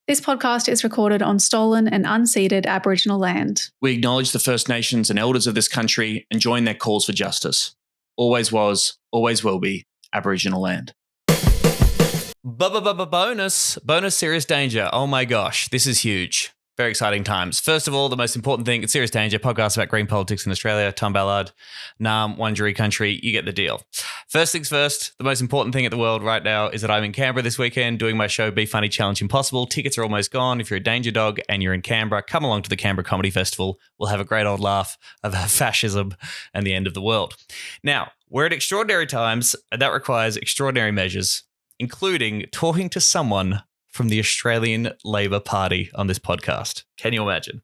This podcast is recorded on stolen and unceded Aboriginal land. We acknowledge the First Nations and elders of this country and join their calls for justice. Always was, always will be Aboriginal land. Bonus Serious Danger. Oh my gosh, this is huge. Very exciting times. First of all, the most important thing, it's Serious Danger, podcast about green politics in Australia. Tom Ballard, Nam, Wurundjeri country, you get the deal. First things first, the most important thing at the world right now is that I'm in Canberra this weekend doing my show Be Funny Challenge Impossible. Tickets are almost gone. If you're a danger dog and you're in Canberra, come along to the Canberra Comedy Festival. We'll have a great old laugh about fascism and the end of the world. Now, we're at extraordinary times, and that requires extraordinary measures, including talking to someone from the Australian Labor Party on this podcast. Can you imagine?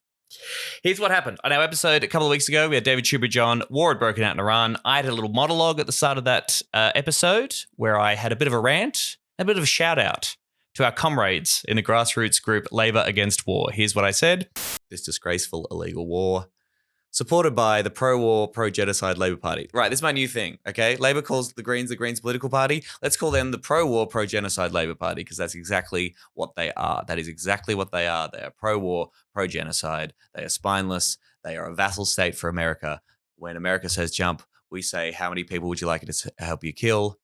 Here's what happened. On our episode a couple of weeks ago, we had David Shoebridge on. War had broken out in Iran. I had a little monologue at the start of that episode where I had a bit of a rant, a bit of a shout out to our comrades in the grassroots group Labor Against War. Here's what I said. This disgraceful illegal war, supported by the pro-war, pro-genocide Labor Party. Right, this is my new thing, okay? Labor calls the Greens political party. Let's call them the pro-war, pro-genocide Labor Party because that's exactly what they are. That is exactly what they are. They are pro-war, pro-genocide. They are spineless. They are a vassal state for America. When America says jump, we say, how many people would you like it to help you kill?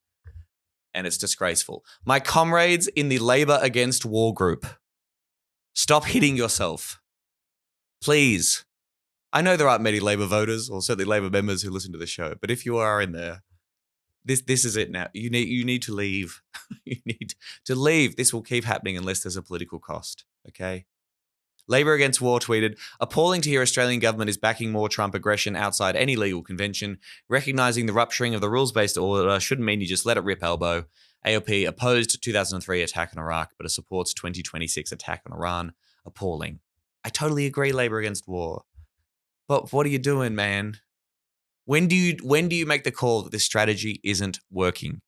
And it's disgraceful. My comrades in the Labor Against War group, stop hitting yourself. Please. I know there aren't many Labor voters or certainly Labor members who listen to the show, but if you are in there, this is it now. You need to leave. You need to leave. This will keep happening unless there's a political cost, okay? Labor Against War tweeted, appalling to hear Australian government is backing more Trump aggression outside any legal convention. Recognizing the rupturing of the rules-based order shouldn't mean you just let it rip elbow. AOP opposed 2003 attack on Iraq, but it supports 2026 attack on Iran. Appalling. I totally agree, Labor Against War. But what are you doing, man? When do you make the call that this strategy isn't working?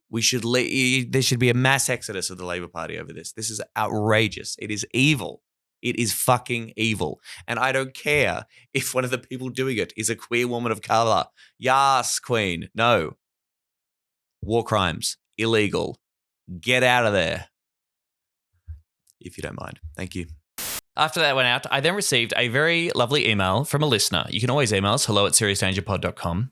There should be a mass exodus of the Labor Party over this. This is outrageous. It is evil. It is fucking evil. And I don't care if one of the people doing it is a queer woman of color. Yas, queen. No. War crimes. Illegal. Get out of there. If you don't mind. Thank you. After that went out, I then received a very lovely email from a listener. You can always email us, hello@seriousdangerpod.com.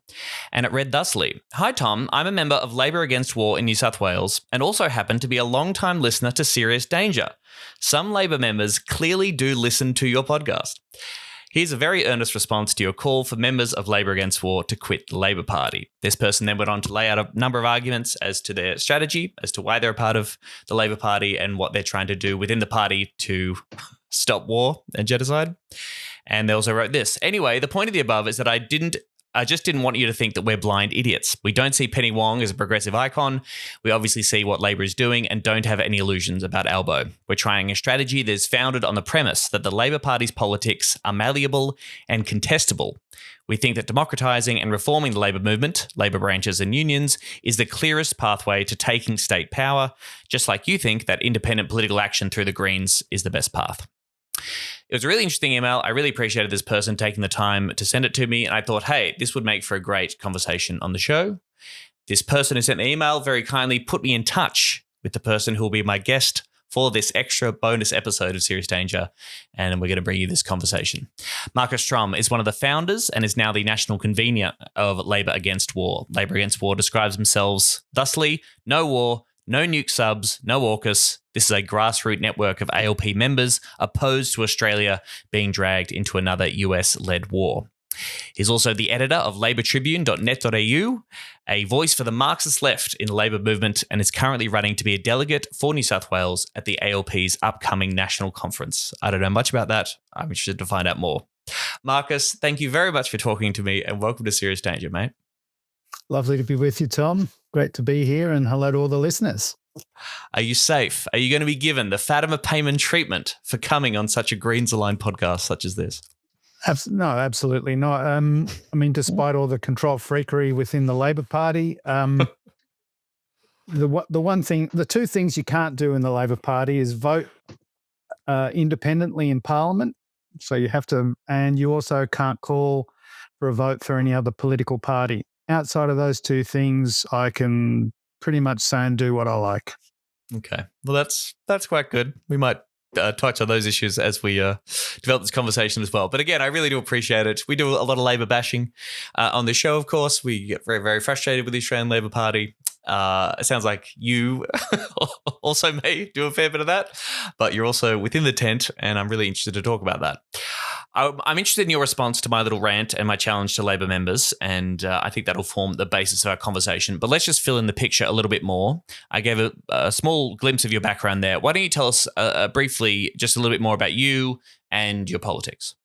And it read thusly. Hi, Tom. I'm a member of Labor Against War in New South Wales and also happen to be a long-time listener to Serious Danger. Some Labor members clearly do listen to your podcast. Here's a very earnest response to your call for members of Labor Against War to quit the Labor Party. This person then went on to lay out a number of arguments as to their strategy, as to why they're a part of the Labor Party and what they're trying to do within the party to stop war and genocide. And they also wrote this. Anyway, the point of the above is that I just didn't want you to think that we're blind idiots. We don't see Penny Wong as a progressive icon. We obviously see what Labor is doing and don't have any illusions about Albo. We're trying a strategy that is founded on the premise that the Labor Party's politics are malleable and contestable. We think that democratising and reforming the Labor movement, Labor branches and unions, is the clearest pathway to taking state power, just like you think that independent political action through the Greens is the best path. It was a really interesting email. I really appreciated this person taking the time to send it to me. And I thought, hey, this would make for a great conversation on the show. This person who sent the email very kindly put me in touch with the person who will be my guest for this extra bonus episode of Serious Danger. And we're going to bring you this conversation. Marcus Strom is one of the founders and is now the national convener of Labor Against War. Labor Against War describes themselves thusly: no war, no nuke subs, no AUKUS. This is a grassroots network of ALP members opposed to Australia being dragged into another US-led war. He's also the editor of labortribune.net.au, a voice for the Marxist left in the Labor movement, and is currently running to be a delegate for New South Wales at the ALP's upcoming national conference. I don't know much about that. I'm interested to find out more. Marcus, thank you very much for talking to me, and welcome to Serious Danger, mate. Lovely to be with you, Tom. Great to be here, and hello to all the listeners. Are you safe? Are you going to be given the Fatima Payman treatment for coming on such a Greens-aligned podcast such as this? No, absolutely not. I mean, despite all the control freakery within the Labor Party, the two things you can't do in the Labor Party is vote independently in Parliament. So you have to, and you also can't call for a vote for any other political party. Outside of those two things, I can pretty much say and do what I like. Okay. Well, that's quite good. We might touch on those issues as we develop this conversation as well. But again, I really do appreciate it. We do a lot of Labor bashing on this show, of course. We get very, very frustrated with the Australian Labor Party. It sounds like you also may do a fair bit of that, but you're also within the tent, and I'm really interested to talk about that. I'm interested in your response to my little rant and my challenge to Labor members, and I think that'll form the basis of our conversation. But let's just fill in the picture a little bit more. I gave a small glimpse of your background there. Why don't you tell us briefly just a little bit more about you and your politics?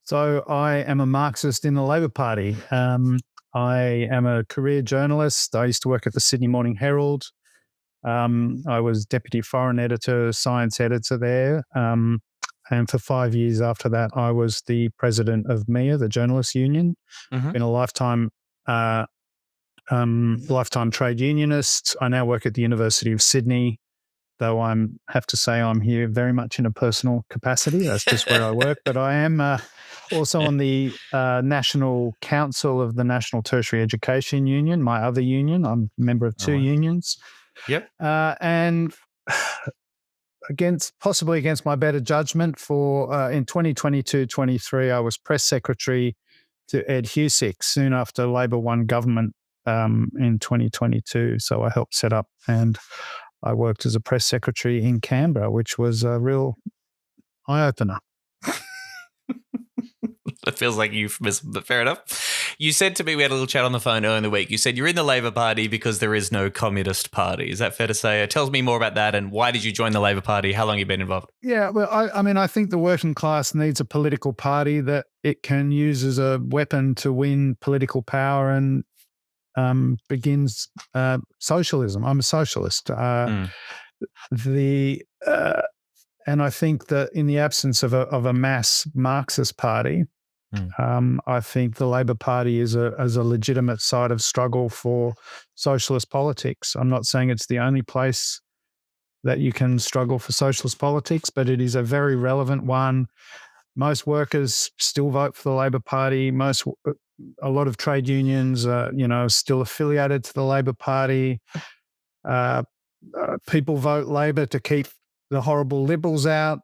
So I am a Marxist in the Labor Party. I am a career journalist. I used to work at the Sydney Morning Herald. I was deputy foreign editor, science editor there. And for 5 years after that, I was the president of MIA, the Journalists Union. Been a lifetime trade unionist. I now work at the University of Sydney, though have to say I'm here very much in a personal capacity. That's just where I work. But I am also on the National Council of the National Tertiary Education Union, my other union. I'm a member of two unions. Yep. And possibly against my better judgment, in 2022-23, I was press secretary to Ed Husick soon after Labor won government in 2022. So I helped set up, and I worked as a press secretary in Canberra, which was a real eye-opener. That feels like a euphemism, but fair enough. You said to me, we had a little chat on the phone earlier in the week, you said you're in the Labor Party because there is no Communist Party. Is that fair to say? Tell me more about that, and why did you join the Labor Party? How long have you been involved? Yeah, well, I think the working class needs a political party that it can use as a weapon to win political power and begins socialism. I'm a socialist. And I think that in the absence of a mass Marxist party, I think the Labor Party is a legitimate site of struggle for socialist politics. I'm not saying it's the only place that you can struggle for socialist politics, but it is a very relevant one. Most workers still vote for the Labor Party. A lot of trade unions, still affiliated to the Labor Party. People vote Labor to keep the horrible Liberals out,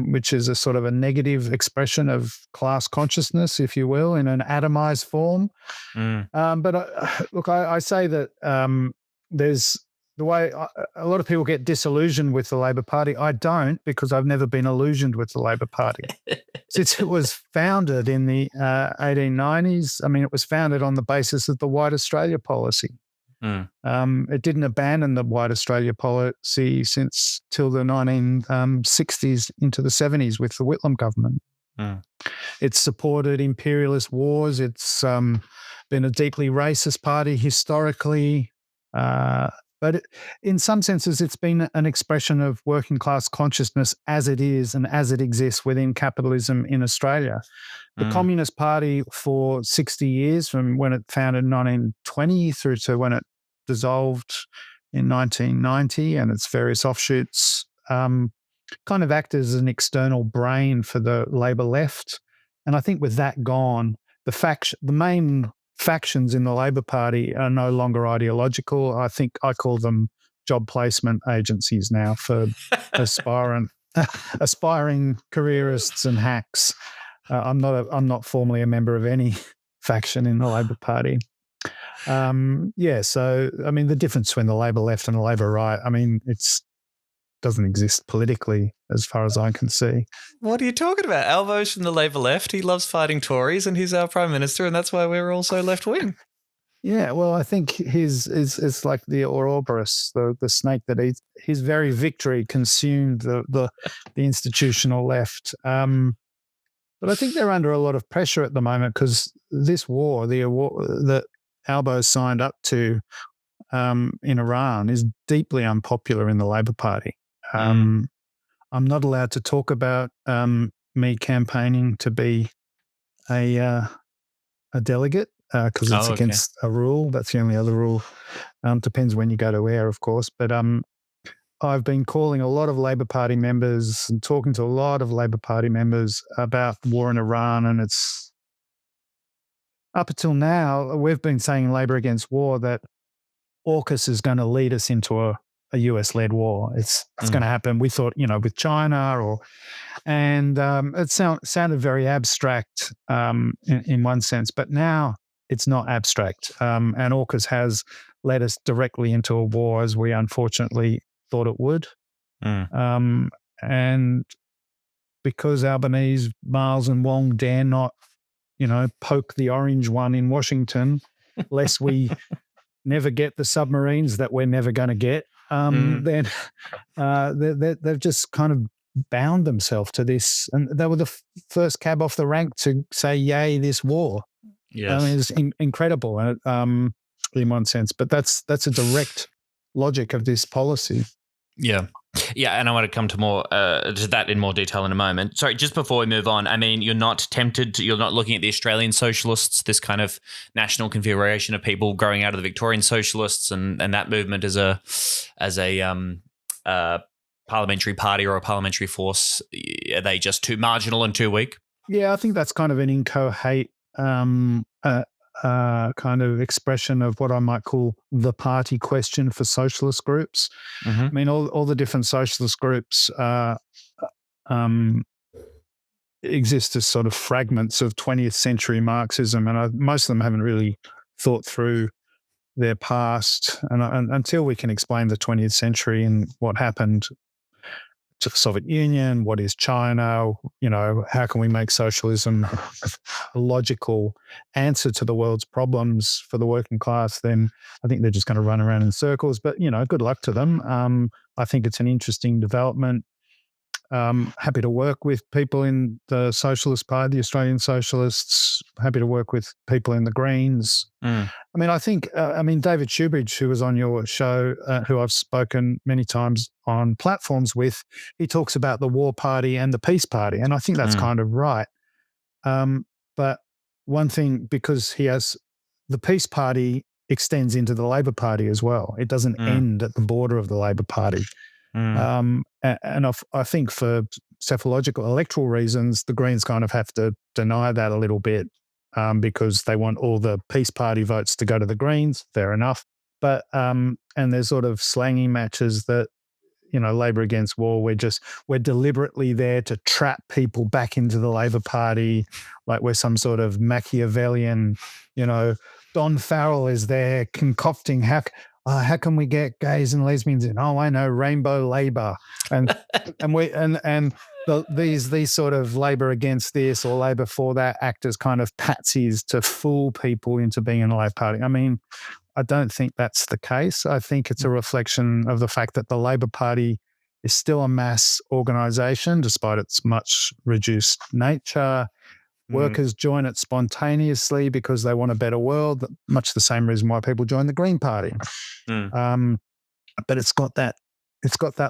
which is a sort of a negative expression of class consciousness, if you will, in an atomized form. But I say that there's the way a lot of people get disillusioned with the Labor Party. I don't, because I've never been illusioned with the Labor Party. Since it was founded in the 1890s, it was founded on the basis of the White Australia policy. It didn't abandon the White Australia policy till the 1960s into the 70s with the Whitlam government. It's supported imperialist wars. It's been a deeply racist party historically. But in some senses, it's been an expression of working class consciousness as it is and as it exists within capitalism in Australia. The Communist Party for 60 years, from when it founded in 1920 through to when it dissolved in 1990, and its various offshoots, kind of acted as an external brain for the Labor left. And I think with that gone, the main factions in the Labor Party are no longer ideological. I think I call them job placement agencies now for aspiring careerists and hacks. I'm not formally a member of any faction in the Labor Party. So the difference between the Labor left and the Labor right, it's doesn't exist politically as far as I can see. What are you talking about? Alvo's from the Labor left. He loves fighting Tories, and he's our Prime Minister, and that's why we're also left wing. Yeah, well, I think his like the Ouroboros, the snake that his very victory consumed the institutional left. But I think they're under a lot of pressure at the moment because this war, the war that Albo signed up to in Iran, is deeply unpopular in the Labor Party. I'm not allowed to talk about me campaigning to be a delegate because it's against a rule. That's the only other rule. Depends when you go to air, of course. But I've been calling a lot of Labor Party members and talking to a lot of Labor Party members about the war in Iran, and it's up until now we've been saying Labor Against War that AUKUS is going to lead us into a US-led war. It's going to happen. We thought, with China and it sounded very abstract in one sense, but now it's not abstract. And AUKUS has led us directly into a war as we unfortunately thought it would. And because Albanese, Miles and Wong dare not, poke the orange one in Washington, lest we never get the submarines that we're never going to get, then they've just kind of bound themselves to this. And they were the first cab off the rank to say, yay, this war. Yes. I mean, it's incredible in one sense, but that's a direct logic of this policy. Yeah. Yeah, and I want to come to more to that in more detail in a moment. Sorry, just before we move on, I mean, you're not looking at the Australian socialists, this kind of national configuration of people growing out of the Victorian socialists and that movement as a parliamentary party or a parliamentary force. Are they just too marginal and too weak? Yeah, I think that's kind of an inchoate kind of expression of what I might call the party question for socialist groups. I mean, all the different socialist groups exist as sort of fragments of 20th century Marxism, and most of them haven't really thought through their past. And until we can explain the 20th century and what happened to the Soviet Union, what is China, how can we make socialism a logical answer to the world's problems for the working class, then I think they're just going to run around in circles. But, good luck to them. I think it's an interesting development. Happy to work with people in the Socialist Party, the Australian Socialists, happy to work with people in the Greens. I mean, I think, David Shoebridge, who was on your show, who I've spoken many times on platforms with, he talks about the War Party and the Peace Party, and I think that's kind of right. But one thing, because the Peace Party extends into the Labor Party as well. It doesn't end at the border of the Labor Party. And I think for psephological electoral reasons, the Greens kind of have to deny that a little bit because they want all the Peace Party votes to go to the Greens. Fair enough. But and there's sort of slangy matches that, Labor against war, we're deliberately there to trap people back into the Labor Party, like we're some sort of Machiavellian, Don Farrell is there concocting how can we get gays and lesbians in? Oh, I know, Rainbow Labour, and these sort of Labour against this or Labour for that act as kind of patsies to fool people into being in the Labor Party. I mean, I don't think that's the case. I think it's a reflection of the fact that the Labor Party is still a mass organisation, despite its much reduced nature. Workers join it spontaneously because they want a better world, much the same reason why people join the Green Party. But it's got that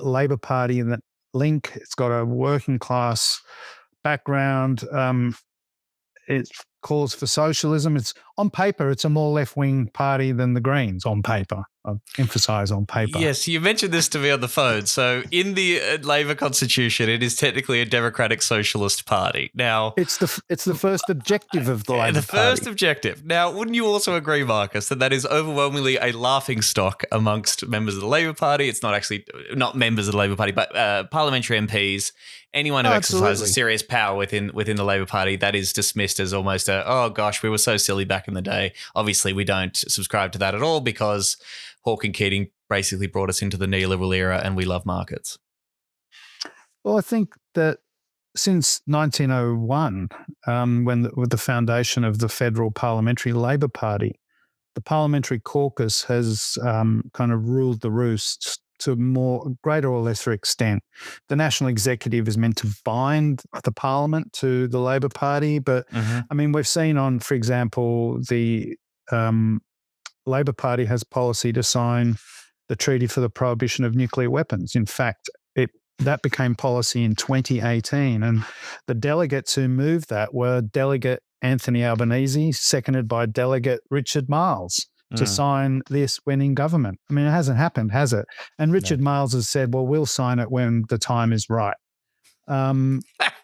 Labor Party and that link. It's got a working class background. It calls for socialism. It's on paper, it's a more left-wing party than the Greens on paper. I emphasise on paper. Yes, you mentioned this to me on the phone. So in the Labor Constitution, it is technically a democratic socialist party. Now, it's the first objective of the Labor Party. The first objective. Now, wouldn't you also agree, Marcus, that is overwhelmingly a laughingstock amongst members of the Labor Party? It's not members of the Labor Party, but parliamentary MPs. Anyone who exercises serious power within the Labor Party, that is dismissed as almost oh gosh, we were so silly back in the day. Obviously, we don't subscribe to that at all because Hawke and Keating basically brought us into the neoliberal era and we love markets. Well, I think that since 1901, with the foundation of the Federal Parliamentary Labor Party, the Parliamentary Caucus has kind of ruled the roost to greater or lesser extent. The National Executive is meant to bind the Parliament to the Labor Party, but I mean, we've seen for example, the Labor Party has policy to sign the Treaty for the Prohibition of Nuclear Weapons. In fact, that became policy in 2018, and the delegates who moved that were Delegate Anthony Albanese, seconded by Delegate Richard Marles, to sign this when in government. I mean, it hasn't happened, has it? And Richard Marles has said, well, we'll sign it when the time is right.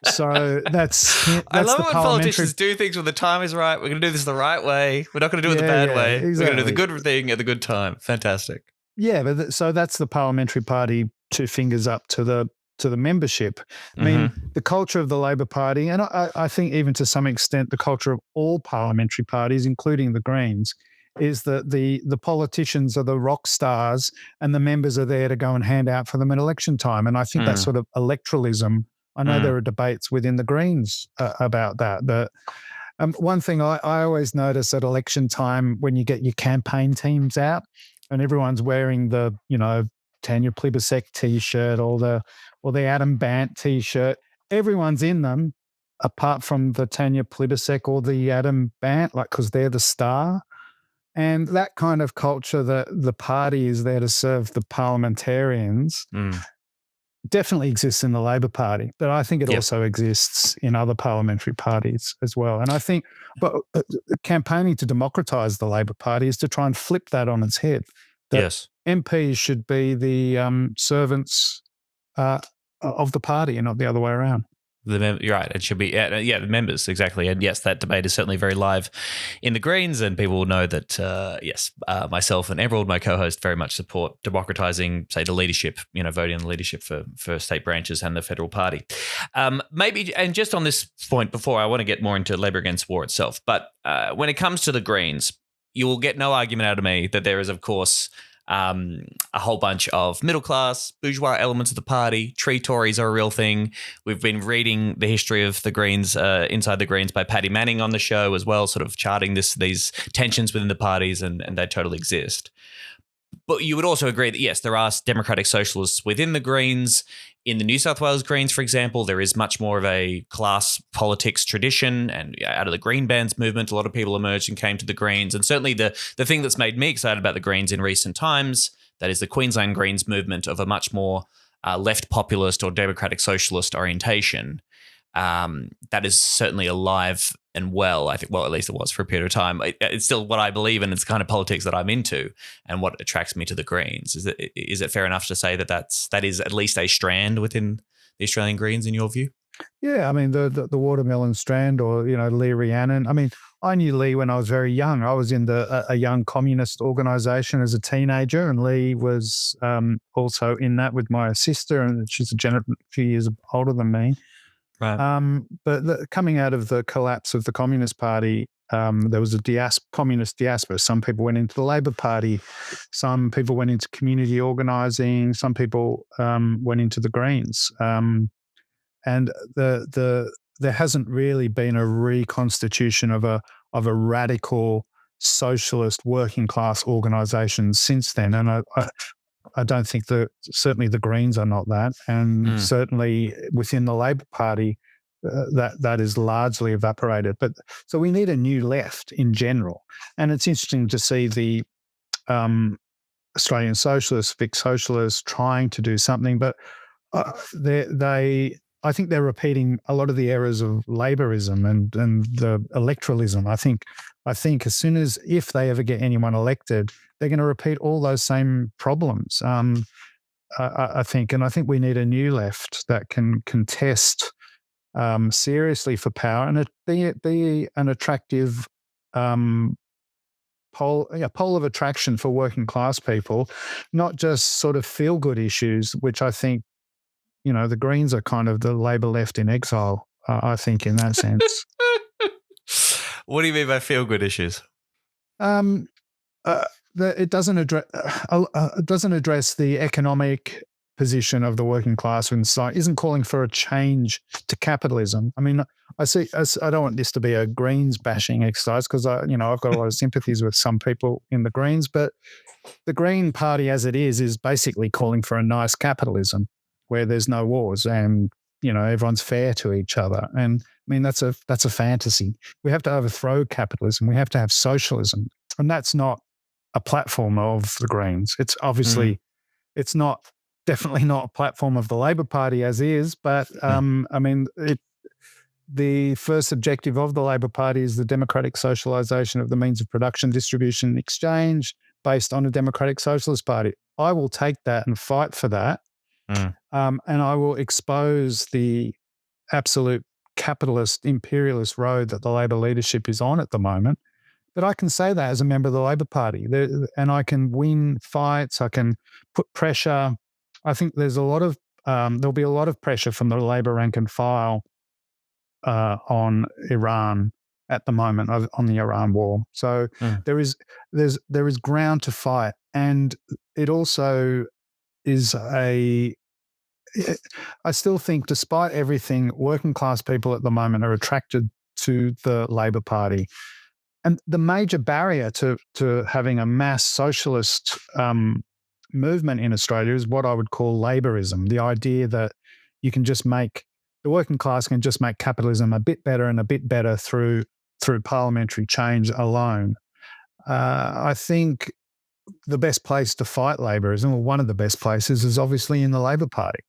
So that's I love it when politicians do things when the time is right. We're going to do this the right way. We're not going to do it the bad way. Exactly. We're going to do the good thing at the good time. Fantastic. Yeah, but so that's the parliamentary party, two fingers up to the membership. I mean, the culture of the Labor Party, and I think even to some extent the culture of all parliamentary parties, including the Greens, is that the politicians are the rock stars and the members are there to go and hand out for them at election time. And I think that sort of electoralism, I know there are debates within the Greens about that, but one thing I always notice at election time when you get your campaign teams out and everyone's wearing the, Tanya Plibersek T-shirt or the Adam Bant T-shirt, everyone's in them apart from the Tanya Plibersek or the Adam Bant, because they're the star. And that kind of culture that the party is there to serve the parliamentarians definitely exists in the Labor Party, but I think it also exists in other parliamentary parties as well. And I think campaigning to democratise the Labor Party is to try and flip that on its head. That MPs should be the servants of the party and not the other way around. You're right. It should be, the members, exactly. And yes, that debate is certainly very live in the Greens, and people will know that, myself and Emerald, my co-host, very much support democratising, say, the leadership, voting on the leadership for state branches and the federal party. Maybe, and just on this point before, I want to get more into Labor against war itself, but when it comes to the Greens, you will get no argument out of me that there is, of course, a whole bunch of middle class, bourgeois elements of the party. Tree Tories are a real thing. We've been reading the history of the Greens, Inside the Greens by Paddy Manning on the show as well, sort of charting these tensions within the parties, and they totally exist. But you would also agree that, yes, there are democratic socialists within the Greens. In the New South Wales Greens, for example, there is much more of a class politics tradition, and out of the Green Bands movement, a lot of people emerged and came to the Greens. And certainly the thing that's made me excited about the Greens in recent times, that is the Queensland Greens movement of a much more left populist or democratic socialist orientation. That is certainly alive and well, I think, well, at least it was for a period of time. It's still what I believe in. It's the kind of politics that I'm into and what attracts me to the Greens. Is it fair enough to say that is at least a strand within the Australian Greens in your view? Yeah, I mean, the watermelon strand, or, Lee Rhiannon. I mean, I knew Lee when I was very young. I was in a young communist organisation as a teenager, and Lee was also in that with my sister, and she's a few years older than me. Right. But coming out of the collapse of the Communist Party, there was a communist diaspora. Some people went into the Labor Party, some people went into community organising, some people went into the Greens, and there hasn't really been a reconstitution of a radical socialist working class organisation since then. And I don't think certainly the Greens are not that, and certainly within the Labor Party, that is largely evaporated. But so we need a new left in general, and it's interesting to see the Australian socialists, Vic socialists, trying to do something, but I think they're repeating a lot of the errors of Laborism and the electoralism. I think as soon as, if they ever get anyone elected, they're going to repeat all those same problems. I think we need a new left that can contest seriously for power and be an attractive pole of attraction for working class people, not just sort of feel good issues, which I think, the Greens are kind of the Labor left in exile, I think, in that sense. What do you mean by feel good issues? It doesn't address the economic position of the working class in society, isn't calling for a change to capitalism. I mean, I don't want this to be a Greens bashing exercise, because I've got a lot of sympathies with some people in the Greens, but the Green Party as it is basically calling for a nice capitalism where there's no wars and, everyone's fair to each other. And I mean, that's a fantasy. We have to overthrow capitalism. We have to have socialism. And that's not a platform of the Greens. It's obviously, it's definitely not a platform of the Labor Party as is, but I mean, the first objective of the Labor Party is the democratic socialisation of the means of production, distribution, and exchange based on a democratic socialist party. I will take that and fight for that. And I will expose the absolute capitalist, imperialist road that the Labor leadership is on at the moment. But I can say that as a member of the Labor Party, and I can win fights. I can put pressure. I think there's a lot of there'll be a lot of pressure from the Labor rank and file on Iran at the moment, on the Iran war. So there is ground to fight, and it also is I still think, despite everything, working class people at the moment are attracted to the Labor Party. And the major barrier to having a mass socialist movement in Australia is what I would call Laborism, the idea that you can just make the working class can just make capitalism a bit better and a bit better through parliamentary change alone. I think the best place to fight Laborism, or one of the best places, is obviously in the Labor Party.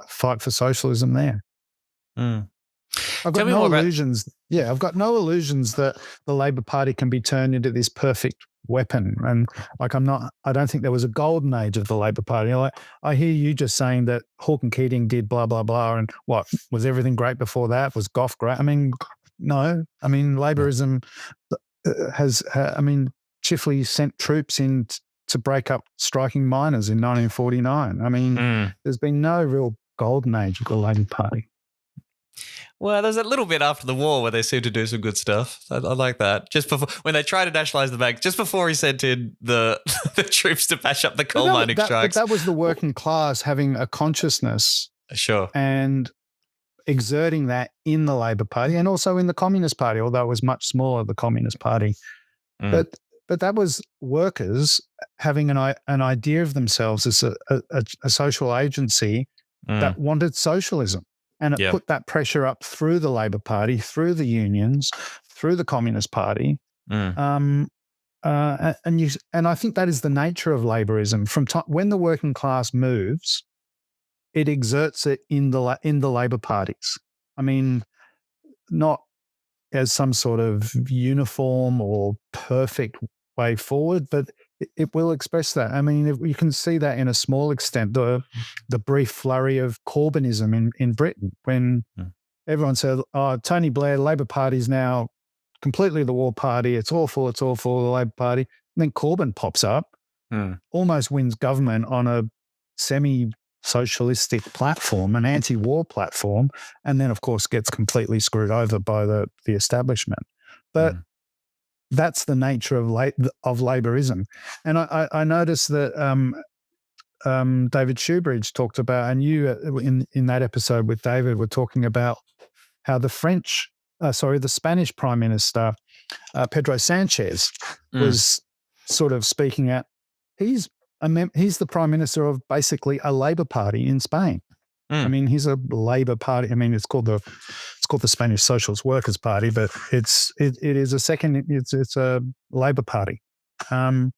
Fight for socialism there. I've got no illusions. Yeah, I've got no illusions that the Labor Party can be turned into this perfect weapon. And I don't think there was a golden age of the Labor Party. I hear you just saying that Hawke and Keating did blah, blah, blah. And what, was everything great before that? Was Gough great? I mean, no. I mean, Laborism Chifley sent troops in to break up striking miners in 1949. I mean, there's been no real golden age of the Labor Party. Well, there's a little bit after the war where they seem to do some good stuff. I like that. Just before, when they tried to nationalise the bank, just before he sent in the troops to patch up the coal mining strikes. But that was the working class having a consciousness. Sure. And exerting that in the Labor Party and also in the Communist Party, although it was much smaller, the Communist Party. But that was workers having an idea of themselves as a social agency that wanted socialism. And it put that pressure up through the Labor Party, through the unions, through the Communist Party. And I think that is the nature of Laborism. When the working class moves, it exerts it in the Labor parties. I mean, not as some sort of uniform or perfect way forward, but it will express that. I mean, you can see that in a small extent, the brief flurry of Corbynism in Britain, when everyone said, oh, Tony Blair, Labor Party is now completely the war party. It's awful, the Labor Party. And then Corbyn pops up, almost wins government on a semi-socialistic platform, an anti-war platform, and then, of course, gets completely screwed over by the establishment. But that's the nature of Laborism. And I noticed that David Shoebridge talked about, and you in that episode with David were talking about how the Spanish Prime Minister, Pedro Sanchez, was sort of speaking at, he's the Prime Minister of basically a Labor Party in Spain. I mean, he's a Labor Party. I mean, it's called the Spanish Socialist Workers Party, but it is it's a Labor Party. So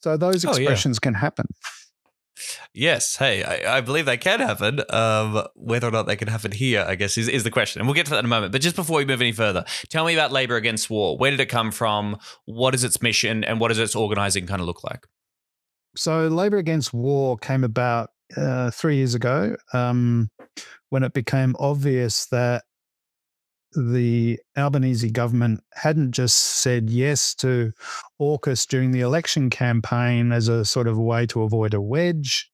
those expressions can happen. Yes. Hey, I believe they can happen. Whether or not they can happen here, I guess, is the question. And we'll get to that in a moment. But just before we move any further, tell me about Labor Against War. Where did it come from? What is its mission? And what does its organising kind of look like? So Labor Against War came about 3 years ago when it became obvious that the Albanese government hadn't just said yes to AUKUS during the election campaign as a sort of way to avoid a wedge.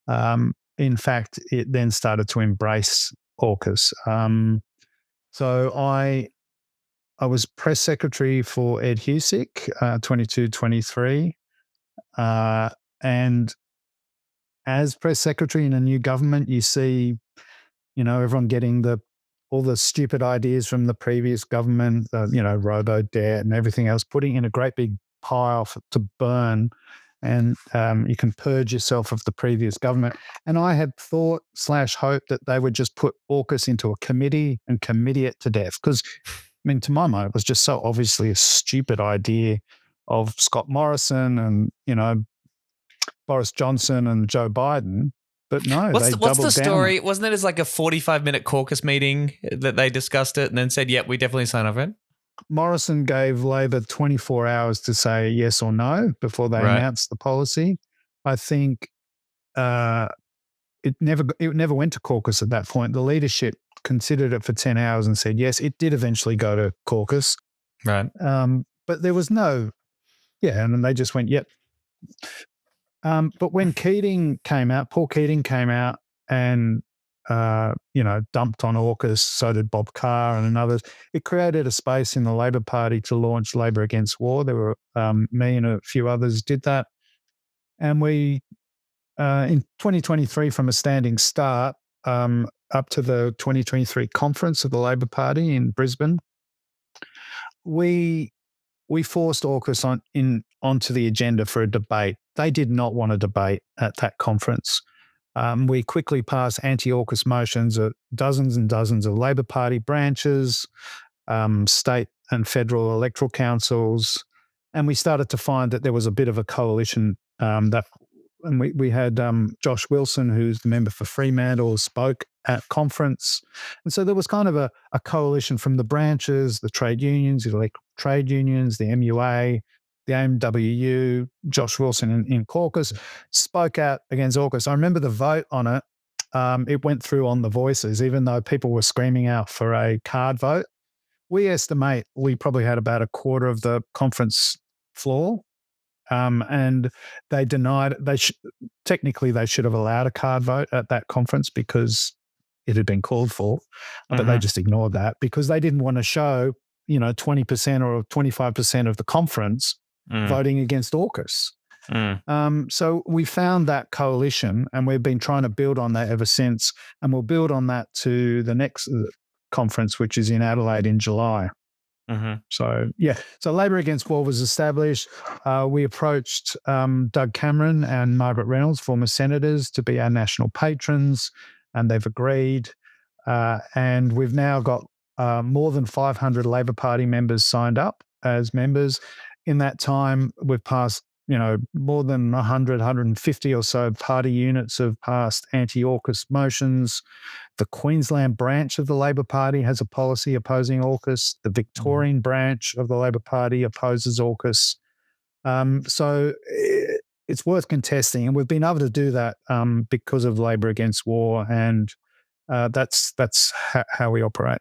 In fact, it then started to embrace AUKUS. So I was press secretary for Ed Husic, 22-23, and as press secretary in a new government, you see, everyone getting all the stupid ideas from the previous government, robo-debt and everything else, putting in a great big pile to burn, and you can purge yourself of the previous government. And I had thought/hoped that they would just put AUKUS into a committee and committee it to death. Because, I mean, to my mind, it was just so obviously a stupid idea of Scott Morrison and, Boris Johnson and Joe Biden. But no, what's the story? Wasn't it as like a 45-minute caucus meeting that they discussed it and then said, yep, we definitely sign off it? Morrison gave Labor 24 hours to say yes or no before they announced the policy. I think it never went to caucus at that point. The leadership considered it for 10 hours and said yes. It did eventually go to caucus. Right. But there was no, and then they just went, yep. But when Keating came out, Paul Keating came out and, dumped on AUKUS, so did Bob Carr and others. It created a space in the Labor Party to launch Labor Against War. There were me and a few others did that. And we, in 2023, from a standing start up to the 2023 conference of the Labor Party in Brisbane, we forced AUKUS onto the agenda for a debate. They did not want a debate at that conference. We quickly passed anti-AUKUS motions at dozens and dozens of Labor Party branches, state and federal electoral councils, and we started to find that there was a bit of a coalition and we had Josh Wilson, who's the member for Fremantle, spoke at conference. And so there was kind of a coalition from the branches, the trade unions, the electoral trade unions, the MUA, the AMWU, Josh Wilson in caucus, spoke out against AUKUS. I remember the vote on it. It went through on the voices, even though people were screaming out for a card vote. We estimate we probably had about a quarter of the conference floor. And they denied it. Technically they should have allowed a card vote at that conference because it had been called for, but they just ignored that because they didn't want to show, 20% or 25% of the conference voting against AUKUS. So we found that coalition and we've been trying to build on that ever since, and we'll build on that to the next conference, which is in Adelaide in July. So Labor Against War was established. We approached Doug Cameron and Margaret Reynolds, former senators, to be our national patrons, and they've agreed. And we've now got more than 500 Labor Party members signed up as members. In that time, we've passed, more than 150 or so party units have passed anti-AUKUS motions. The Queensland branch of the Labor Party has a policy opposing AUKUS. The Victorian branch of the Labor Party opposes AUKUS. So it's worth contesting, and we've been able to do that because of Labor Against War, and that's how we operate.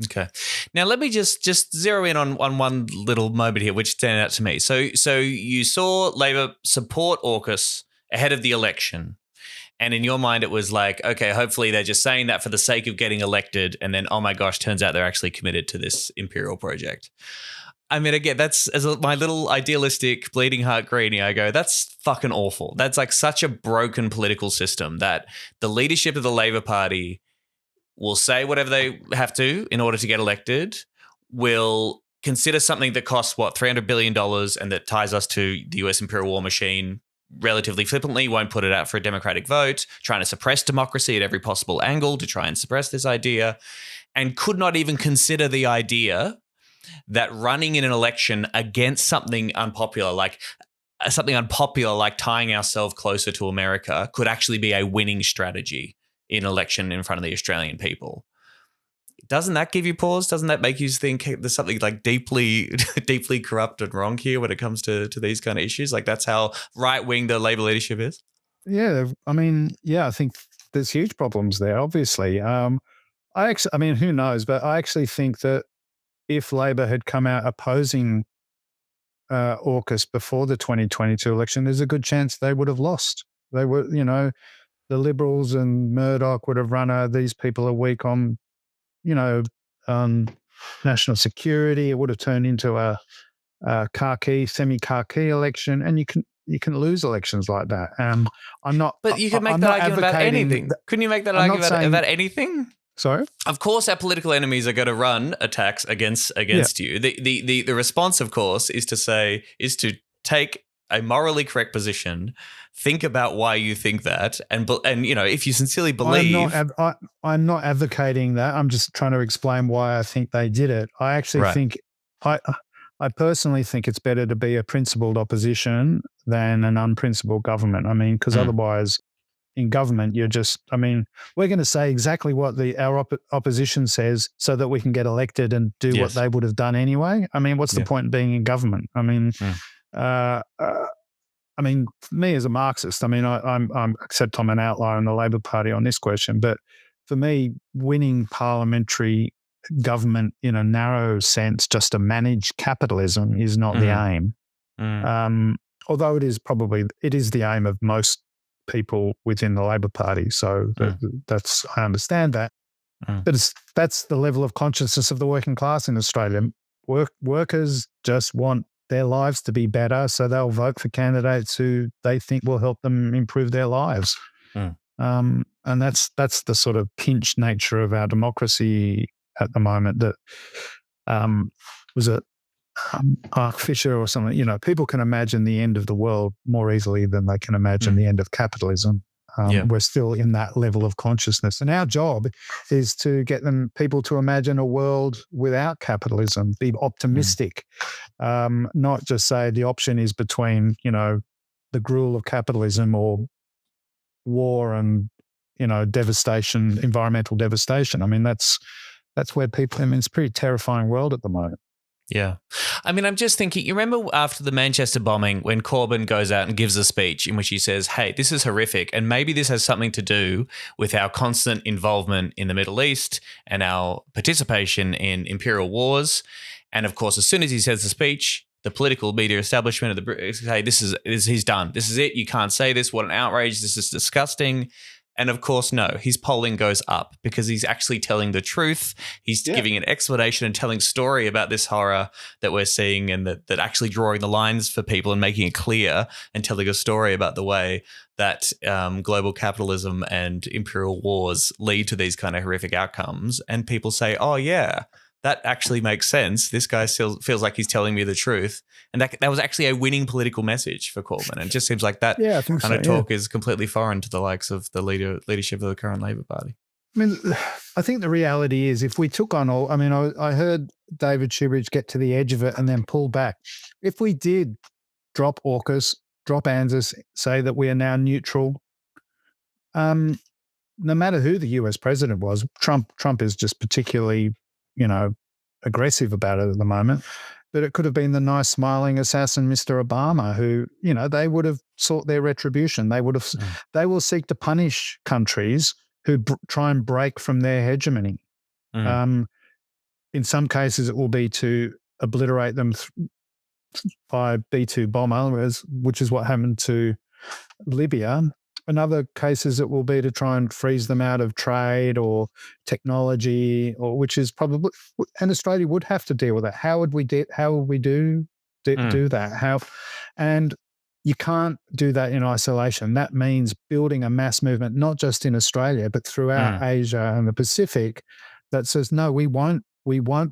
Okay. Now let me just zero in on one little moment here, which stands out to me. So you saw Labor support AUKUS ahead of the election, and in your mind it was like, okay, hopefully they're just saying that for the sake of getting elected, and then, oh my gosh, turns out they're actually committed to this imperial project. I mean, again, that's as my little idealistic bleeding heart greenie, I go, that's fucking awful. That's like such a broken political system that the leadership of the Labor Party will say whatever they have to in order to get elected, will consider something that costs, $300 billion and that ties us to the US imperial war machine relatively flippantly, won't put it out for a democratic vote, trying to suppress democracy at every possible angle to try and suppress this idea, and could not even consider the idea that running in an election against something unpopular like tying ourselves closer to America could actually be a winning strategy in election in front of the Australian people. Doesn't that give you pause? Doesn't that make you think there's something like deeply corrupt and wrong here when it comes to these kind of issues? Like that's how right-wing the Labor leadership is? Yeah, I think there's huge problems there, obviously. Who knows? But I actually think that if Labor had come out opposing AUKUS before the 2022 election, there's a good chance they would have lost. They were, the Liberals and Murdoch would have run these people are weak on, national security. It would have turned into a semi-khaki election, and you can lose elections like that. I'm not. But you can make that argument about anything. Couldn't you make that argument about anything? Sorry? Of course, our political enemies are going to run attacks against you. The response, of course, is to take a morally correct position, think about why you think that, and if you sincerely believe. I'm not advocating that. I'm just trying to explain why I think they did it. I actually think I personally think it's better to be a principled opposition than an unprincipled government. I mean, because otherwise, in government, you're just. I mean, we're going to say exactly what our opposition says so that we can get elected and do what they would have done anyway. I mean, what's the point in being in government? I mean. For me as a Marxist, I'm except I'm an outlier in the Labor Party on this question, but for me, winning parliamentary government in a narrow sense just to manage capitalism is not the aim. Although it is the aim of most people within the Labor Party. So that's I understand that. But that's the level of consciousness of the working class in Australia. Workers just want their lives to be better, so they'll vote for candidates who they think will help them improve their lives. And that's the sort of pinched nature of our democracy at the moment. That was it Mark Fisher or something. You know, people can imagine the end of the world more easily than they can imagine the end of capitalism. We're still in that level of consciousness. And our job is to get people to imagine a world without capitalism, be optimistic, not just say the option is between, you know, the gruel of capitalism or war and, you know, devastation, environmental devastation. I mean, that's where people, I mean, it's a pretty terrifying world at the moment. Yeah. I mean, I'm just thinking, you remember after the Manchester bombing when Corbyn goes out and gives a speech in which he says, hey, this is horrific, and maybe this has something to do with our constant involvement in the Middle East and our participation in imperial wars. And of course, as soon as he says the speech, the political media establishment of the say, he's done. This is it. You can't say this. What an outrage. This is disgusting. And of course, no, his polling goes up because he's actually telling the truth. He's giving an explanation and telling story about this horror that we're seeing, and that actually drawing the lines for people and making it clear and telling a story about the way that global capitalism and imperial wars lead to these kind of horrific outcomes. And people say, oh, yeah, that actually makes sense. This guy still feels like he's telling me the truth. And that was actually a winning political message for Corbyn. And it just seems like that kind of talk is completely foreign to the likes of the leadership of the current Labor Party. I mean, I think the reality is if we took on all, I mean, I heard David Shoebridge get to the edge of it and then pull back. If we did drop AUKUS, drop ANZUS, say that we are now neutral, no matter who the US president was, Trump is just particularly, you know, aggressive about it at the moment. But it could have been the nice smiling assassin, Mr. Obama, who, you know, they would have sought their retribution. They would have, they will seek to punish countries who try and break from their hegemony. In some cases, it will be to obliterate them by B-2 bomber, which is what happened to Libya. In other cases, it will be to try and freeze them out of trade or technology, or which is probably, and Australia would have to deal with that. How would we do that? And you can't do that in isolation. That means building a mass movement, not just in Australia, but throughout Asia and the Pacific, that says, no, we won't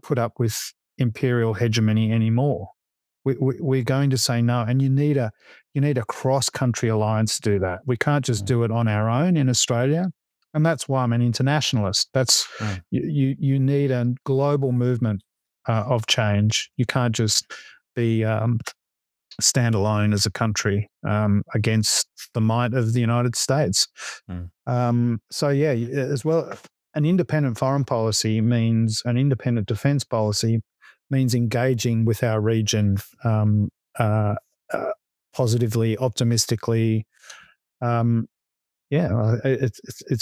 put up with imperial hegemony anymore. We're going to say no, and you need a cross-country alliance to do that. We can't just do it on our own in Australia, and that's why I'm an internationalist. That's you need a global movement of change. You can't just be stand alone as a country against the might of the United States. So yeah, as well, an independent foreign policy means an independent defence policy means engaging with our region positively, optimistically. It's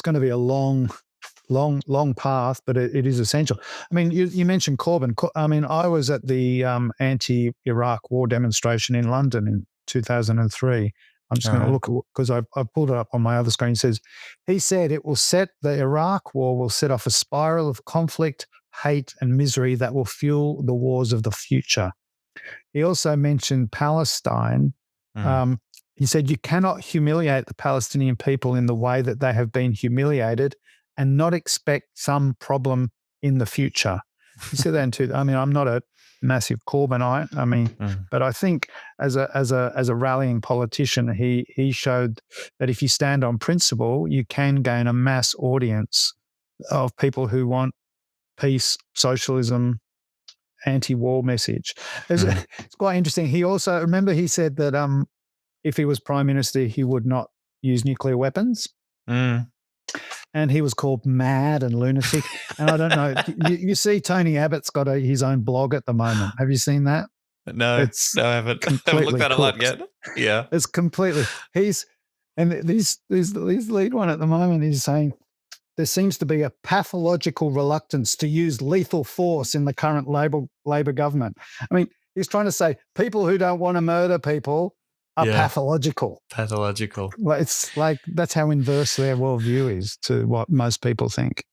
going to be a long path, but it is essential. I mean, you mentioned Corbyn. I mean, I was at the anti-Iraq war demonstration in London in 2003. I'm just going to look because I pulled it up on my other screen. He said the Iraq war will set off a spiral of conflict, hate and misery that will fuel the wars of the future. He also mentioned Palestine. He said, you cannot humiliate the Palestinian people in the way that they have been humiliated and not expect some problem in the future. He said that too. I mean, I'm not a massive Corbynite. I mean, but I think as a rallying politician, he showed that if you stand on principle, you can gain a mass audience of people who want peace, socialism, anti-war message. It's quite interesting. He also, remember he said that if he was Prime Minister, he would not use nuclear weapons. And he was called mad and lunatic. And I don't know, you see Tony Abbott's got his own blog at the moment. Have you seen that? No, I haven't. I haven't looked at it a lot yet. Yeah. It's completely, this lead one at the moment is saying, there seems to be a pathological reluctance to use lethal force in the current Labor government. I mean, he's trying to say people who don't want to murder people are pathological. Pathological. Well, it's like that's how inverse their worldview is to what most people think.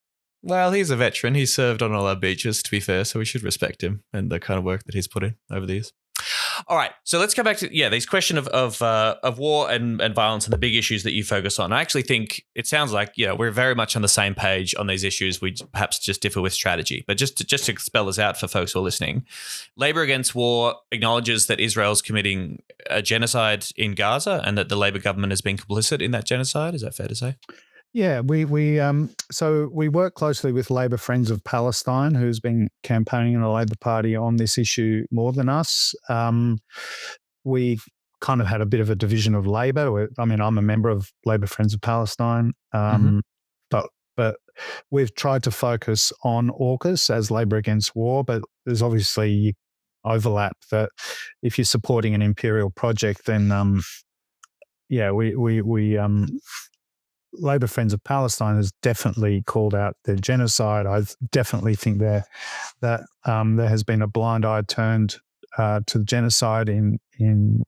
Well, he's a veteran. He served on all our beaches, to be fair, so we should respect him and the kind of work that he's put in over the years. All right, so let's go back to these question of war and violence and the big issues that you focus on. I actually think it sounds like we're very much on the same page on these issues. We perhaps just differ with strategy, but just to spell this out for folks who are listening, Labor Against War acknowledges that Israel's committing a genocide in Gaza and that the Labor government has been complicit in that genocide. Is that fair to say? Yeah, we work closely with Labor Friends of Palestine, who's been campaigning in the Labor Party on this issue more than us. We kind of had a bit of a division of Labor. I'm a member of Labor Friends of Palestine, but we've tried to focus on AUKUS as Labor Against War. But there's obviously overlap that if you're supporting an imperial project, then Labor Friends of Palestine has definitely called out the genocide. I definitely think that there has been a blind eye turned to the genocide in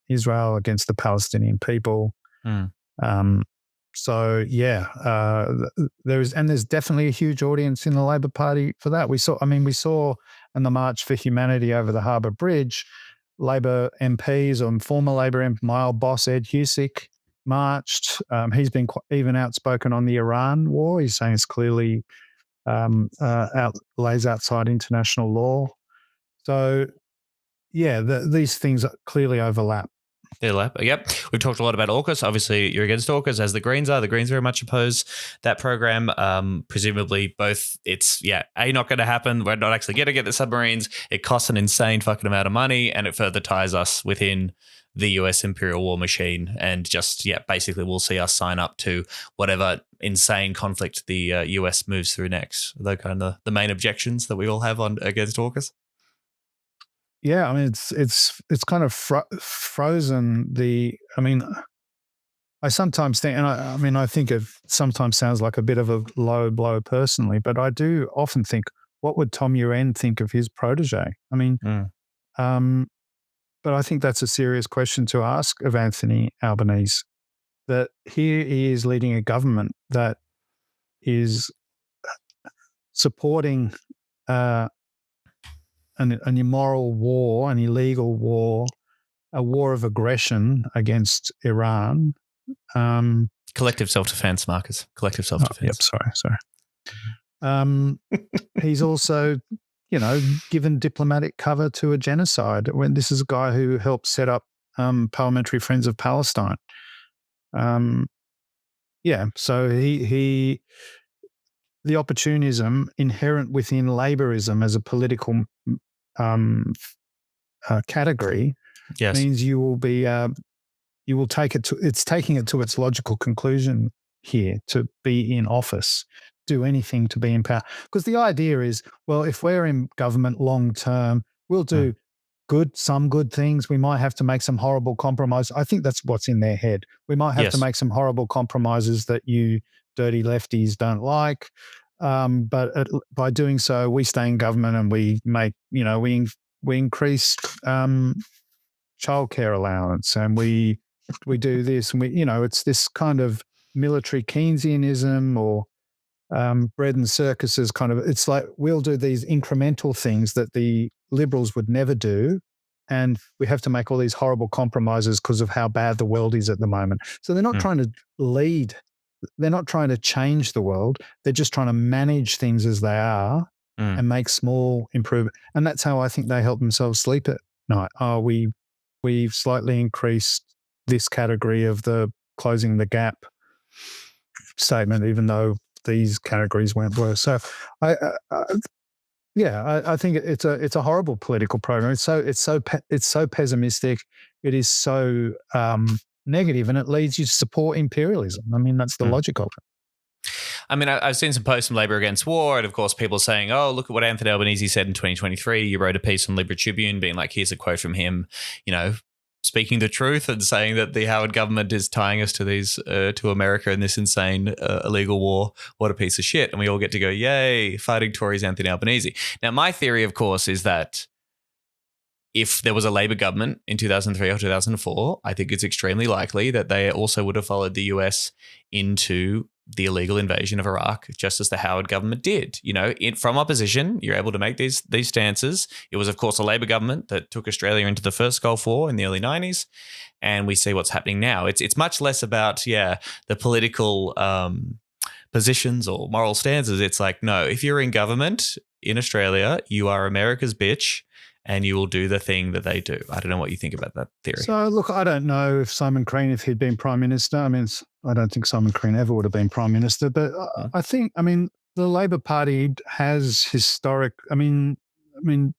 Israel against the Palestinian people. There's definitely a huge audience in the Labor Party for that. We saw in the March for Humanity over the Harbour Bridge, Labor MPs and former Labor MP, my old boss Ed Husick, marched. He's been even outspoken on the Iran war. He's saying it's clearly lays outside international law. So, these things clearly overlap. They overlap. Yep. We've talked a lot about AUKUS. Obviously, you're against AUKUS, as the Greens are. The Greens very much oppose that program. Presumably, both it's, not going to happen. We're not actually going to get the submarines. It costs an insane fucking amount of money, and it further ties us within the US imperial war machine, and just, basically we'll see us sign up to whatever insane conflict the US moves through next. Those kind of the main objections that we all have on against AUKUS. Yeah, it's kind of frozen the. I sometimes think, and I think it sometimes sounds like a bit of a low blow personally, but I do often think, what would Tom Uren think of his protege? But I think that's a serious question to ask of Anthony Albanese, that here he is leading a government that is supporting an immoral war, an illegal war, a war of aggression against Iran. Collective self-defense, Marcus. Collective self-defense. Sorry. He's also given diplomatic cover to a genocide, when this is a guy who helped set up Parliamentary Friends of Palestine. So he the opportunism inherent within Laborism as a political category means you will be you will take it to it's taking it to its logical conclusion here to be in office. Do anything to be in power. Because the idea is, well, if we're in government long term, we'll do some good things. We might have to make some horrible compromises. I think that's what's in their head. We might have to make some horrible compromises that you dirty lefties don't like. But by doing so, we stay in government and we make, we increase childcare allowance, and we do this, and it's this kind of military Keynesianism or bread and circuses kind of. It's like we'll do these incremental things that the Liberals would never do, and we have to make all these horrible compromises because of how bad the world is at the moment. So they're not trying to lead. They're not trying to change the world. They're just trying to manage things as they are and make small improvements. And that's how I think they help themselves sleep at night. We've slightly increased this category of the closing the gap statement, even though these categories went worse. So I think it's a horrible political program. It's so pessimistic. It is so negative, and it leads you to support imperialism. I mean, that's the logic of it. I mean, I've seen some posts from Labor Against War, and of course people saying, oh, look at what Anthony Albanese said in 2023. You wrote a piece on Libra Tribune being like, here's a quote from him, speaking the truth and saying that the Howard government is tying us to these to America in this insane illegal war. What a piece of shit. And we all get to go, yay, fighting Tories, Anthony Albanese. Now, my theory, of course, is that if there was a Labor government in 2003 or 2004, I think it's extremely likely that they also would have followed the US into the illegal invasion of Iraq, just as the Howard government did. You know, from opposition, you're able to make these stances. It was, of course, a Labor government that took Australia into the first Gulf War in the early 90s, and we see what's happening now. It's much less about, the political positions or moral stances. It's like, no, if you're in government in Australia, you are America's bitch, and you will do the thing that they do. I don't know what you think about that theory. So, look, I don't know if Simon Crean, if he'd been Prime Minister, I don't think Simon Crean ever would have been Prime Minister, but I think, the Labor Party has historic, Whitlam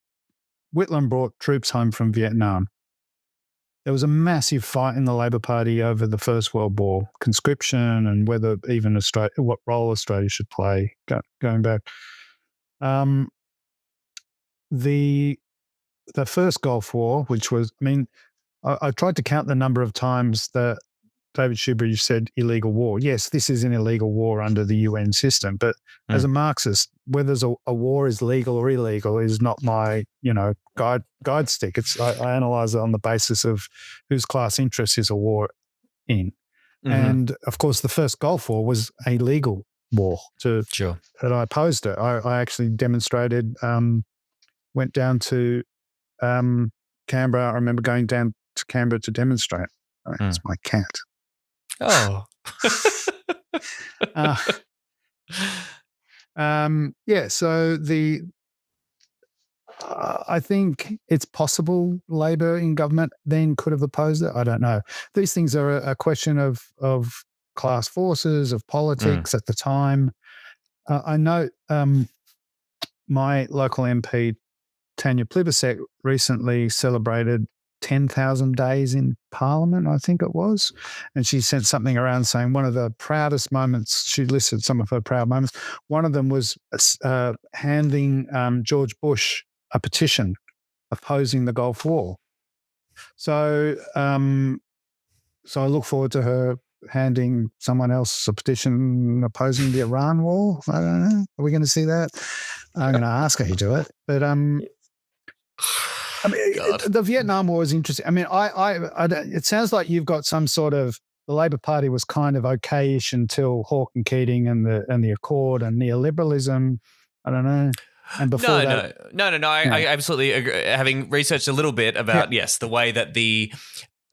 brought troops home from Vietnam. There was a massive fight in the Labor Party over the First World War, conscription and whether even Australia, what role Australia should play, going back. The first Gulf War, which was, I tried to count the number of times that David Shoebridge said illegal war. Yes, this is an illegal war under the UN system, but as a Marxist, whether a war is legal or illegal is not my, guide stick. I analyse it on the basis of whose class interest is a war in. Mm-hmm. And of course, the first Gulf War was a legal war. Sure. And I opposed it. I actually demonstrated, went down to Canberra. I remember going down to Canberra to demonstrate. It's my cat. Oh. So I think it's possible Labor in government then could have opposed it. I don't know. These things are a question of class forces, of politics at the time. I know my local MP, Tanya Plibersek, recently celebrated 10,000 days in Parliament, I think it was. And she sent something around saying one of the proudest moments, she listed some of her proud moments. One of them was handing George Bush a petition opposing the Gulf War. So I look forward to her handing someone else a petition opposing the Iran war. I don't know. Are we going to see that? I'm going to ask her to do it. But the Vietnam War is interesting. It sounds like you've got some sort of, the Labor Party was kind of okay-ish until Hawke and Keating and the Accord and neoliberalism. I don't know. And before No. I absolutely agree. Having researched a little bit about, the way that the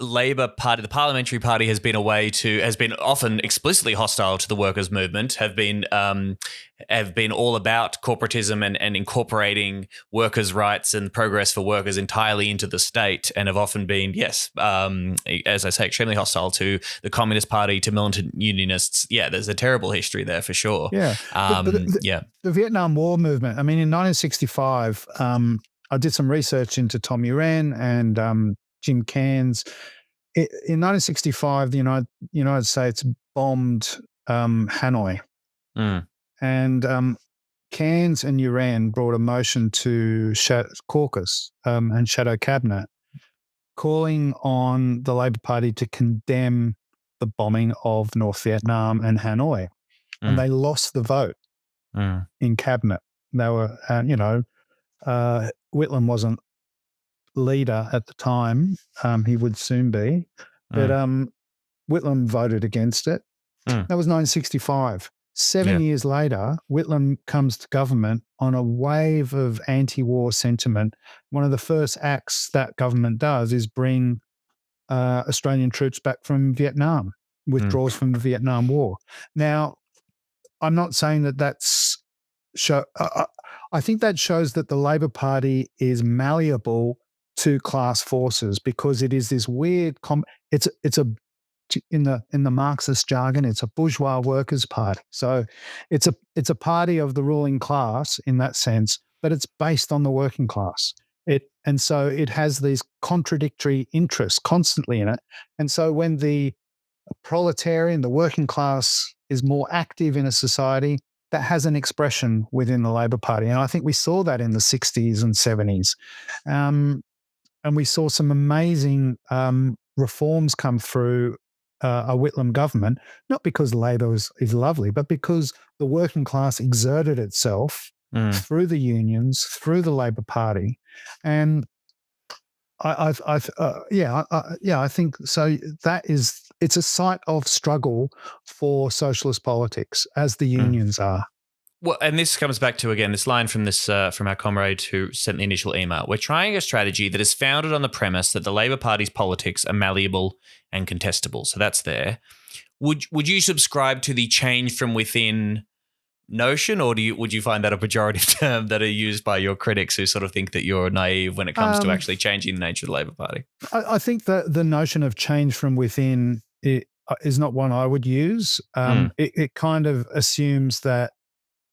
Labor Party, the parliamentary party, has been often explicitly hostile to the workers' movement, have been all about corporatism and incorporating workers' rights and progress for workers entirely into the state, and have often been, as I say, extremely hostile to the Communist Party, to militant unionists. Yeah, there's a terrible history there for sure. Yeah. The Vietnam War movement, in 1965, I did some research into Tom Uren and Jim Cairns. In 1965, the United States bombed Hanoi. And Cairns and Uren brought a motion to caucus and shadow cabinet, calling on the Labor Party to condemn the bombing of North Vietnam and Hanoi. And they lost the vote in cabinet. They were, Whitlam wasn't leader at the time. He would soon be. But Whitlam voted against it. That was 1965. 7 years later, Whitlam comes to government on a wave of anti-war sentiment. One of the first acts that government does is bring Australian troops back from Vietnam, withdraws from the Vietnam War. Now, I'm not saying that that's I think that shows that the Labor Party is malleable to class forces, because it is this weird in the Marxist jargon, it's a bourgeois workers' party. So it's a party of the ruling class in that sense, but it's based on the working class. And so it has these contradictory interests constantly in it. And so when the proletarian, the working class, is more active in a society, that has an expression within the Labor Party. And I think we saw that in the 60s and 70s. and we saw some amazing reforms come through a Whitlam government, not because Labor is lovely, but because the working class exerted itself through the unions, through the Labor Party, and I think so. It's a site of struggle for socialist politics, as the unions are. Well, and this comes back to, again, this line from from our comrade who sent the initial email. We're trying a strategy that is founded on the premise that the Labor Party's politics are malleable and contestable. So that's there. Would you subscribe to the change from within notion, or would you find that a pejorative term that are used by your critics who sort of think that you're naive when it comes to actually changing the nature of the Labor Party? I think that the notion of change from within is not one I would use. It kind of assumes that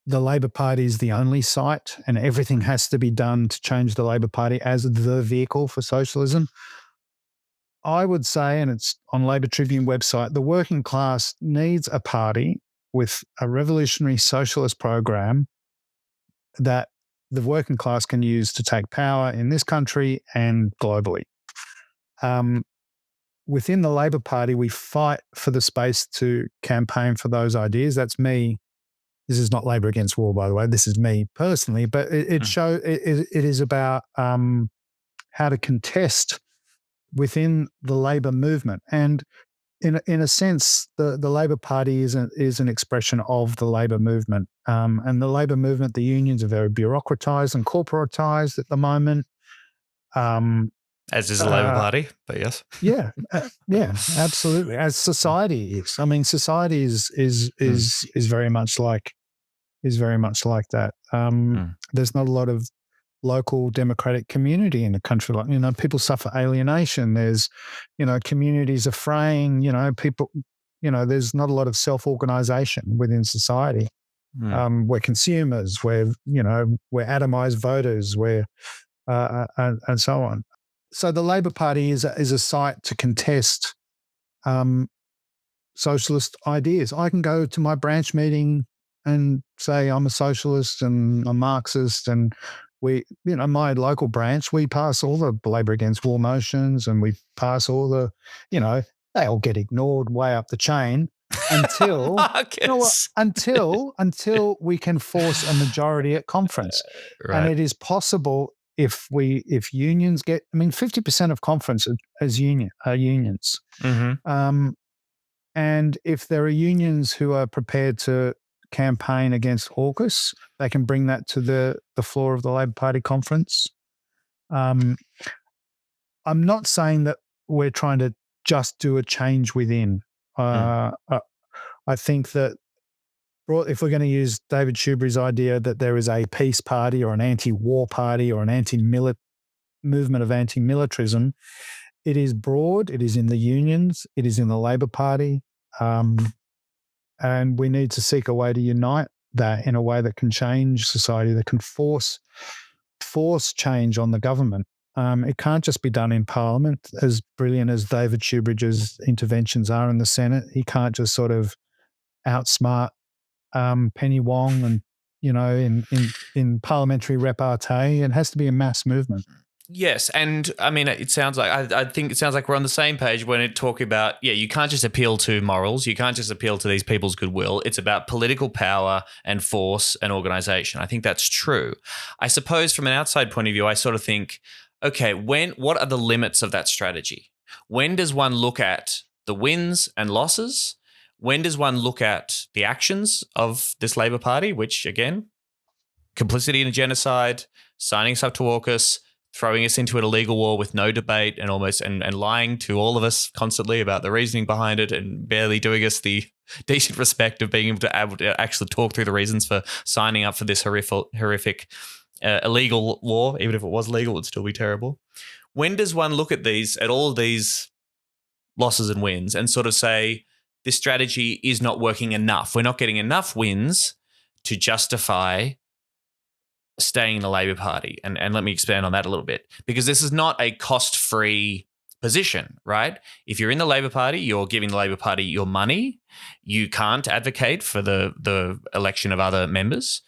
the Labor Party is the only site and everything has to be done to change the Labor Party as the vehicle for socialism. I would say, and it's on Labor Tribune website, the working class needs a party with a revolutionary socialist program that the working class can use to take power in this country and globally. Within the Labor Party, we fight for the space to campaign for those ideas. That's me. This is not Labor Against War, by the way. This is me personally, but it is about how to contest within the Labor movement. And in a sense, the Labor Party is an expression of the Labor movement. And the Labor movement, the unions are very bureaucratized and corporatized at the moment. As is the Labor Party, but yes. Yeah, absolutely. As society is. I mean, society is very much like that. There's not a lot of local democratic community in a country like, people suffer alienation. There's, communities are fraying, people, there's not a lot of self-organization within society. We're consumers, we're atomized voters, and so on. So the Labor Party is a site to contest socialist ideas. I can go to my branch meeting and say I'm a socialist and I'm Marxist, and my local branch, we pass all the Labor Against War motions, and we pass all the, they all get ignored way up the chain until until we can force a majority at conference. Right. And it is possible if unions get, 50% of conference are unions. And if there are unions who are prepared to campaign against AUKUS, they can bring that to the floor of the Labor Party conference. I'm not saying that we're trying to just do a change within. I think that if we're going to use David Shoebury's idea that there is a peace party or an anti-war party or an movement of anti-militarism, it is broad, it is in the unions, it is in the Labor Party, and we need to seek a way to unite that in a way that can change society, that can force change on the government. It can't just be done in Parliament. As brilliant as David Shoebridge's interventions are in the Senate, he can't just sort of outsmart Penny Wong and, in parliamentary repartee. It has to be a mass movement. Yes, and it sounds like I think it sounds like we're on the same page when it talking about you can't just appeal to morals, you can't just appeal to these people's goodwill. It's about political power and force and organization. I think that's true. I suppose from an outside point of view, I sort of think, okay, what are the limits of that strategy? When does one look at the wins and losses? When does one look at the actions of this Labor Party, which again, complicity in a genocide, signing us up to AUKUS, throwing us into an illegal war with no debate and lying to all of us constantly about the reasoning behind it and barely doing us the decent respect of being able to actually talk through the reasons for signing up for this horrific illegal war. Even if it was legal, it would still be terrible. When does one look at all of these losses and wins and sort of say, this strategy is not working enough? We're not getting enough wins to justify staying in the Labor Party. And let me expand on that a little bit, because this is not a cost-free position, right? If you're in the Labor Party, you're giving the Labor Party your money. You can't advocate for the election of other members.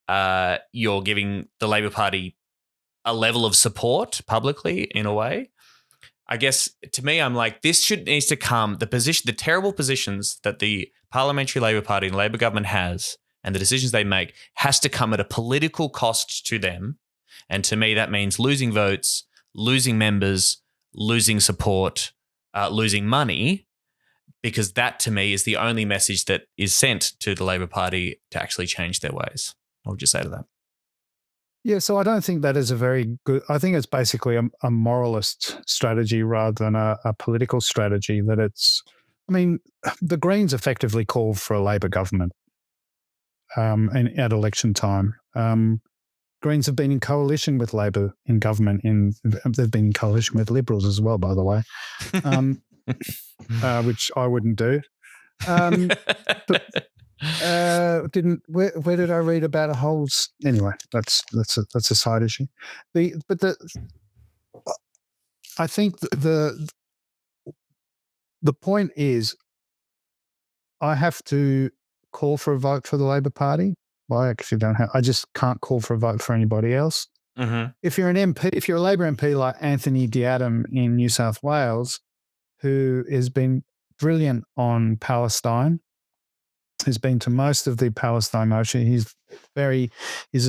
You're giving the Labor Party a level of support publicly in a way. I guess to me, I'm like, this needs to come, the terrible positions that the Parliamentary Labor Party and Labor government has and the decisions they make has to come at a political cost to them. And to me, that means losing votes, losing members, losing support, losing money, because that to me is the only message that is sent to the Labor Party to actually change their ways. What would you say to that? Yeah, so I don't think that is a very good. I think it's basically a moralist strategy rather than a political strategy. That it's, I mean, the Greens effectively called for a Labor government at election time. Greens have been in coalition with Labor in government. They've been in coalition with Liberals as well, by the way, which I wouldn't do. But where did I read about a whole? Anyway, that's a side issue. I think the point is, I have to call for a vote for the Labor Party. Well, I actually don't have. I just can't call for a vote for anybody else. Mm-hmm. If you're an MP, if you're a Labor MP like Anthony Diadam in New South Wales, who has been brilliant on Palestine, has been to most of the Palestine motion. He's a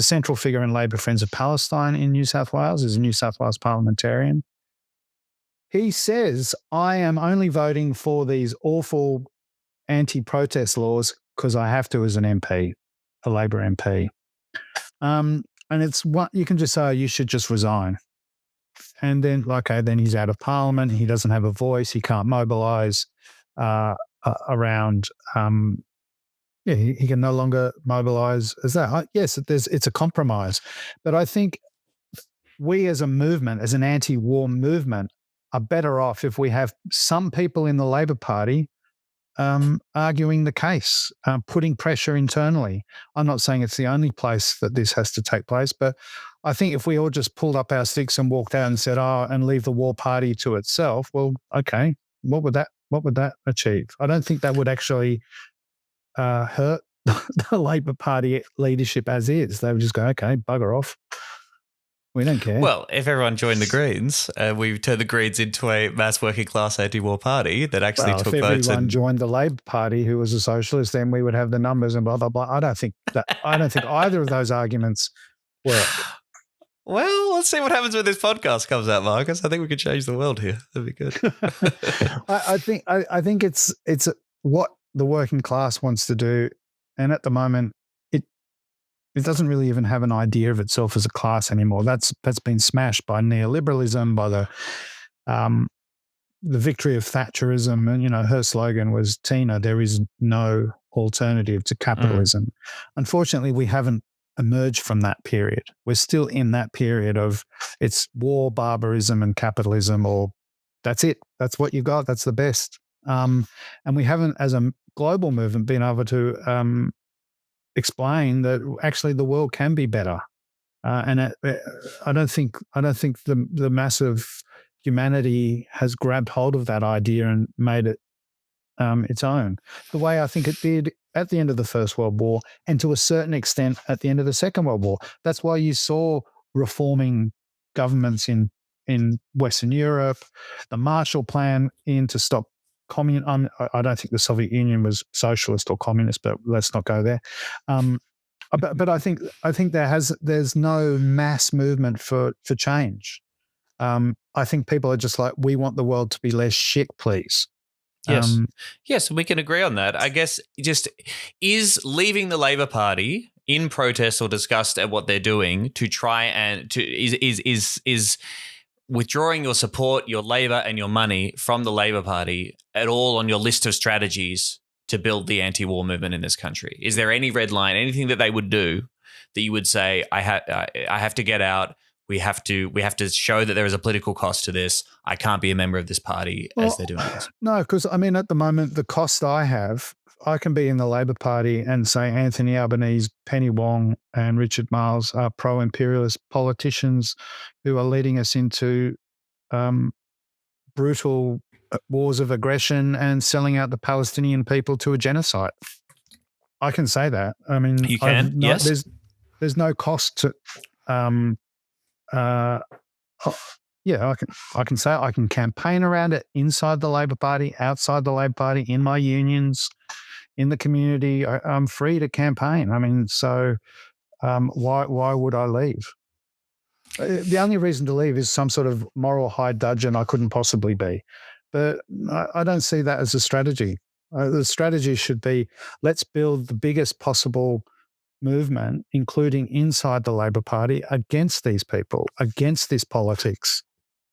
central figure in Labor Friends of Palestine in New South Wales. He's a New South Wales parliamentarian. He says, I am only voting for these awful anti-protest laws because I have to as an MP, a Labor MP. And it's what you can just say, you should just resign. And then, okay, then he's out of Parliament. He doesn't have a voice. He can't mobilise around. He can no longer mobilise as that. Yes, it's a compromise, but I think we as a movement, as an anti-war movement, are better off if we have some people in the Labor Party arguing the case, putting pressure internally. I'm not saying it's the only place that this has to take place, but I think if we all just pulled up our sticks and walked out and said, and leave the war party to itself, well, okay, what would that achieve? I don't think that would actually hurt the Labor Party leadership as is. They would just go, okay, bugger off. We don't care. Well, if everyone joined the Greens, we turned the Greens into a mass working class anti-war party that actually took votes. If everyone joined the Labor Party who was a socialist, then we would have the numbers and blah, blah, blah. I don't think either of those arguments work. Well, let's see what happens when this podcast comes out, Marcus. I think we could change the world here. That'd be good. I think it's what the working class wants to do, and at the moment, it doesn't really even have an idea of itself as a class anymore. That's been smashed by neoliberalism, by the victory of Thatcherism, and her slogan was "Tina, there is no alternative to capitalism." Unfortunately, we haven't emerged from that period. We're still in that period of it's war, barbarism, and capitalism, or that's it. That's what you got. That's the best. And we haven't, as a global movement, been able to explain that actually the world can be better. And I don't think the mass of humanity has grabbed hold of that idea and made it its own, the way I think it did at the end of the First World War and to a certain extent at the end of the Second World War. That's why you saw reforming governments in Western Europe, the Marshall Plan to stop communism. I don't think the Soviet Union was socialist or communist, but let's not go there. But I think there's no mass movement for change. I think people are just like, we want the world to be less shit, please. Yes. Yes, we can agree on that. I guess just is leaving the Labor Party in protest or disgust at what they're doing to try and is withdrawing your support, your labor and your money from the Labor Party at all on your list of strategies to build the anti-war movement in this country? Is there any red line, anything that they would do that you would say, I have to get out? We have to show that there is a political cost to this. I can't be a member of this party as they're doing this. No, because I mean, at the moment, the cost I can be in the Labor Party and say Anthony Albanese, Penny Wong, and Richard Marles are pro-imperialist politicians who are leading us into brutal wars of aggression and selling out the Palestinian people to a genocide. I can say that. I mean, you can. Yes, there's no cost to. yeah, I can say I can campaign around it inside the Labor Party, outside the Labor Party, in my unions, in the community. I'm free to campaign. I mean, so why would I leave? The only reason to leave is some sort of moral high dudgeon I couldn't possibly be. But I don't see that as a strategy. The strategy should be, let's build the biggest possible movement, including inside the Labor Party, against these people, against this politics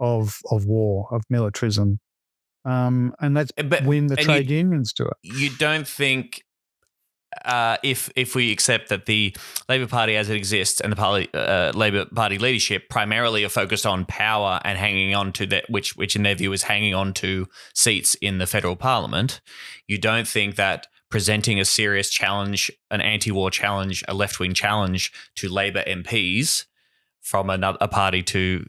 of war, of militarism. And let's win the trade unions to it. You don't think if we accept that the Labor Party as it exists and the Labor Party leadership primarily are focused on power and hanging on to that, which in their view is hanging on to seats in the federal parliament, you don't think that presenting a serious challenge, an anti-war challenge, a left-wing challenge to Labor MPs from a party to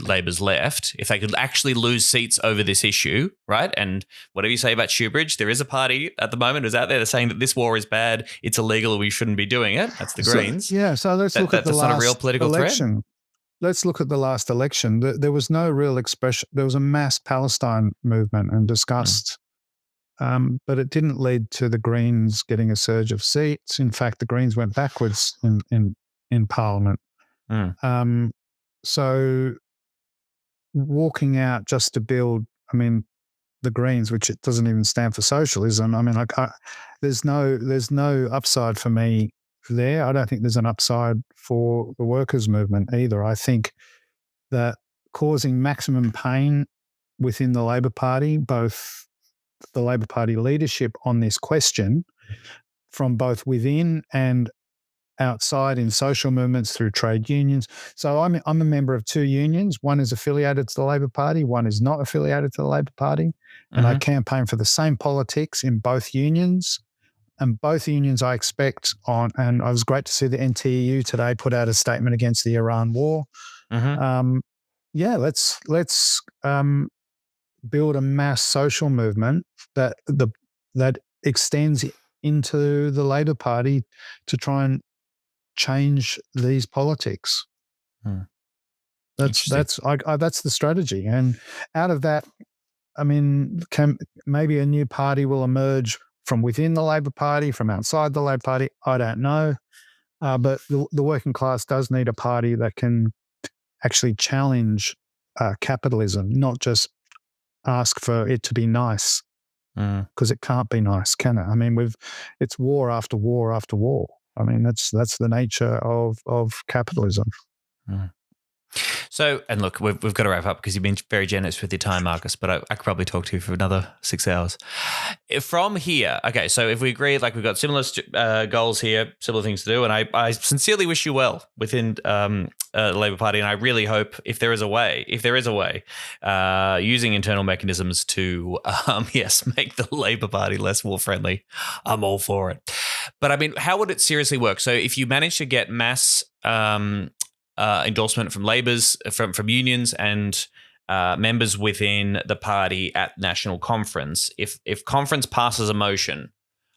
Labor's left, if they could actually lose seats over this issue, right? And whatever you say about Shoebridge, there is a party at the moment who's out there that's saying that this war is bad, it's illegal, we shouldn't be doing it. That's the Greens. So let's look at the last not a real political election. Threat. Let's look at the last election. There was no real expression. There was a mass Palestine movement and discussed, but it didn't lead to the Greens getting a surge of seats. In fact, the Greens went backwards in Parliament. So walking out just to build, the Greens, which it doesn't even stand for socialism. There's no upside for me there. I don't think there's an upside for the workers' movement either. I think that causing maximum pain within the Labor Party, both the Labor Party leadership on this question, from both within and outside in social movements through trade unions. So I'm a member of two unions. One is affiliated to the Labor Party, one is not affiliated to the Labor Party. And I campaign for the same politics in both unions. And both unions I expect on, and it was great to see the NTEU today put out a statement against the Iran war. Let's build a mass social movement that extends into the Labor Party to try and change these politics. That's the strategy, and out of that, maybe a new party will emerge from within the Labor Party, from outside the Labor Party. I don't know, but the working class does need a party that can actually challenge capitalism, not just ask for it to be nice, because it can't be nice, can it? It's war after war after war. That's the nature of capitalism. So, and look, we've got to wrap up because you've been very generous with your time, Marcus, but I could probably talk to you for another 6 hours. From here, okay, so if we agree, we've got similar goals here, similar things to do, and I sincerely wish you well within the Labor Party, and I really hope if there is a way, using internal mechanisms to, make the Labor Party less war-friendly, I'm all for it. But how would it seriously work? So if you manage to get mass endorsement from Labor's, from unions and members within the party at national conference, if conference passes a motion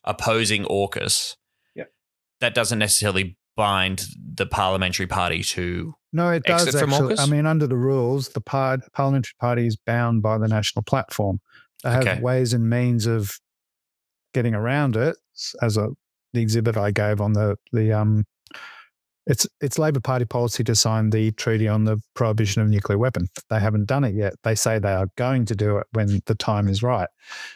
opposing AUKUS, that doesn't necessarily bind the parliamentary party to it does exit from actually. AUKUS? Under the rules, the parliamentary party is bound by the national platform. They have ways and means of getting around it, as the exhibit I gave on it's Labor Party policy to sign the treaty on the prohibition of nuclear weapons. They haven't done it yet. They say they are going to do it when the time is right.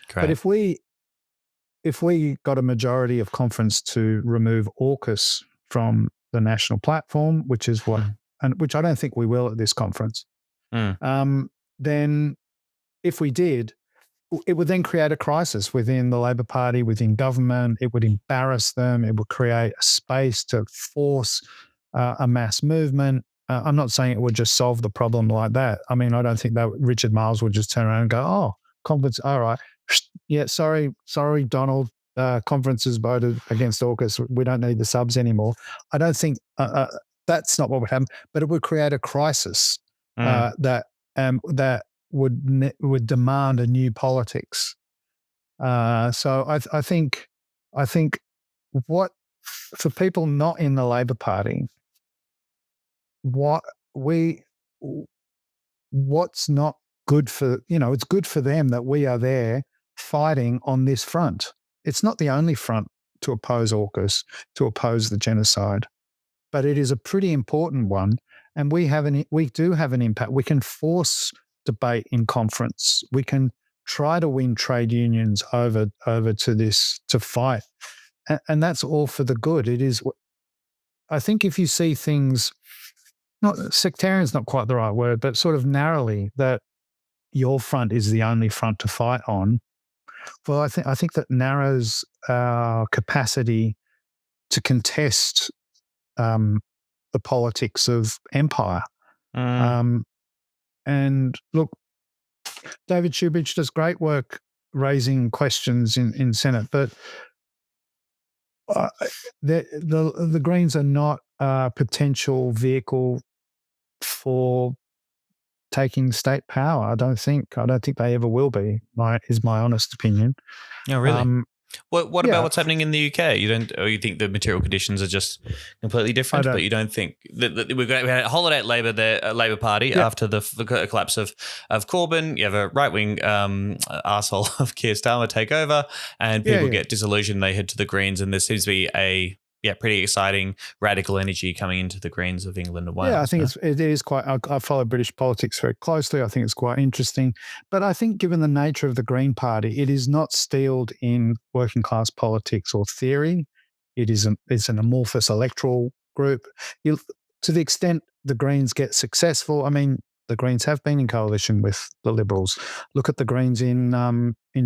Correct. But if we got a majority of conference to remove AUKUS from the national platform, which is which I don't think we will at this conference, then if we did, it would then create a crisis within the Labor Party, within government. It would embarrass them. It would create a space to force a mass movement. I'm not saying it would just solve the problem like that. I don't think that Richard Marles would just turn around and go, "Oh, conference, all right, yeah, sorry, Donald, conference has voted against AUKUS. We don't need the subs anymore." I don't think that's not what would happen, but it would create a crisis that would demand a new politics. So I think what, for people not in the Labor Party, what what's not good for, it's good for them that we are there fighting on this front. It's not the only front to oppose AUKUS, to oppose the genocide, but it is a pretty important one. And we do have an impact. We can force debate in conference. We can try to win trade unions over to this, to fight. And that's all for the good. It is, I think if you see things, not sectarian is not quite the right word, but sort of narrowly, that your front is the only front to fight on. Well, I think that narrows our capacity to contest the politics of empire. And look, David Shoebridge does great work raising questions in Senate, but the Greens are not a potential vehicle for taking state power. I don't think they ever will be. Is my honest opinion. Oh, really? What about what's happening in the UK? You think the material conditions are just completely different? But you don't think that we had a holiday at Labor Party after the collapse of Corbyn. You have a right wing arsehole of Keir Starmer take over, and people get disillusioned. They head to the Greens, and there seems to be a pretty exciting radical energy coming into the Greens of England and Wales. Yeah, I think it is quite. I follow British politics very closely. I think it's quite interesting. But I think, given the nature of the Green Party, it is not steeled in working class politics or theory. It's an amorphous electoral group. To the extent the Greens get successful, I mean, the Greens have been in coalition with the Liberals. Look at the Greens in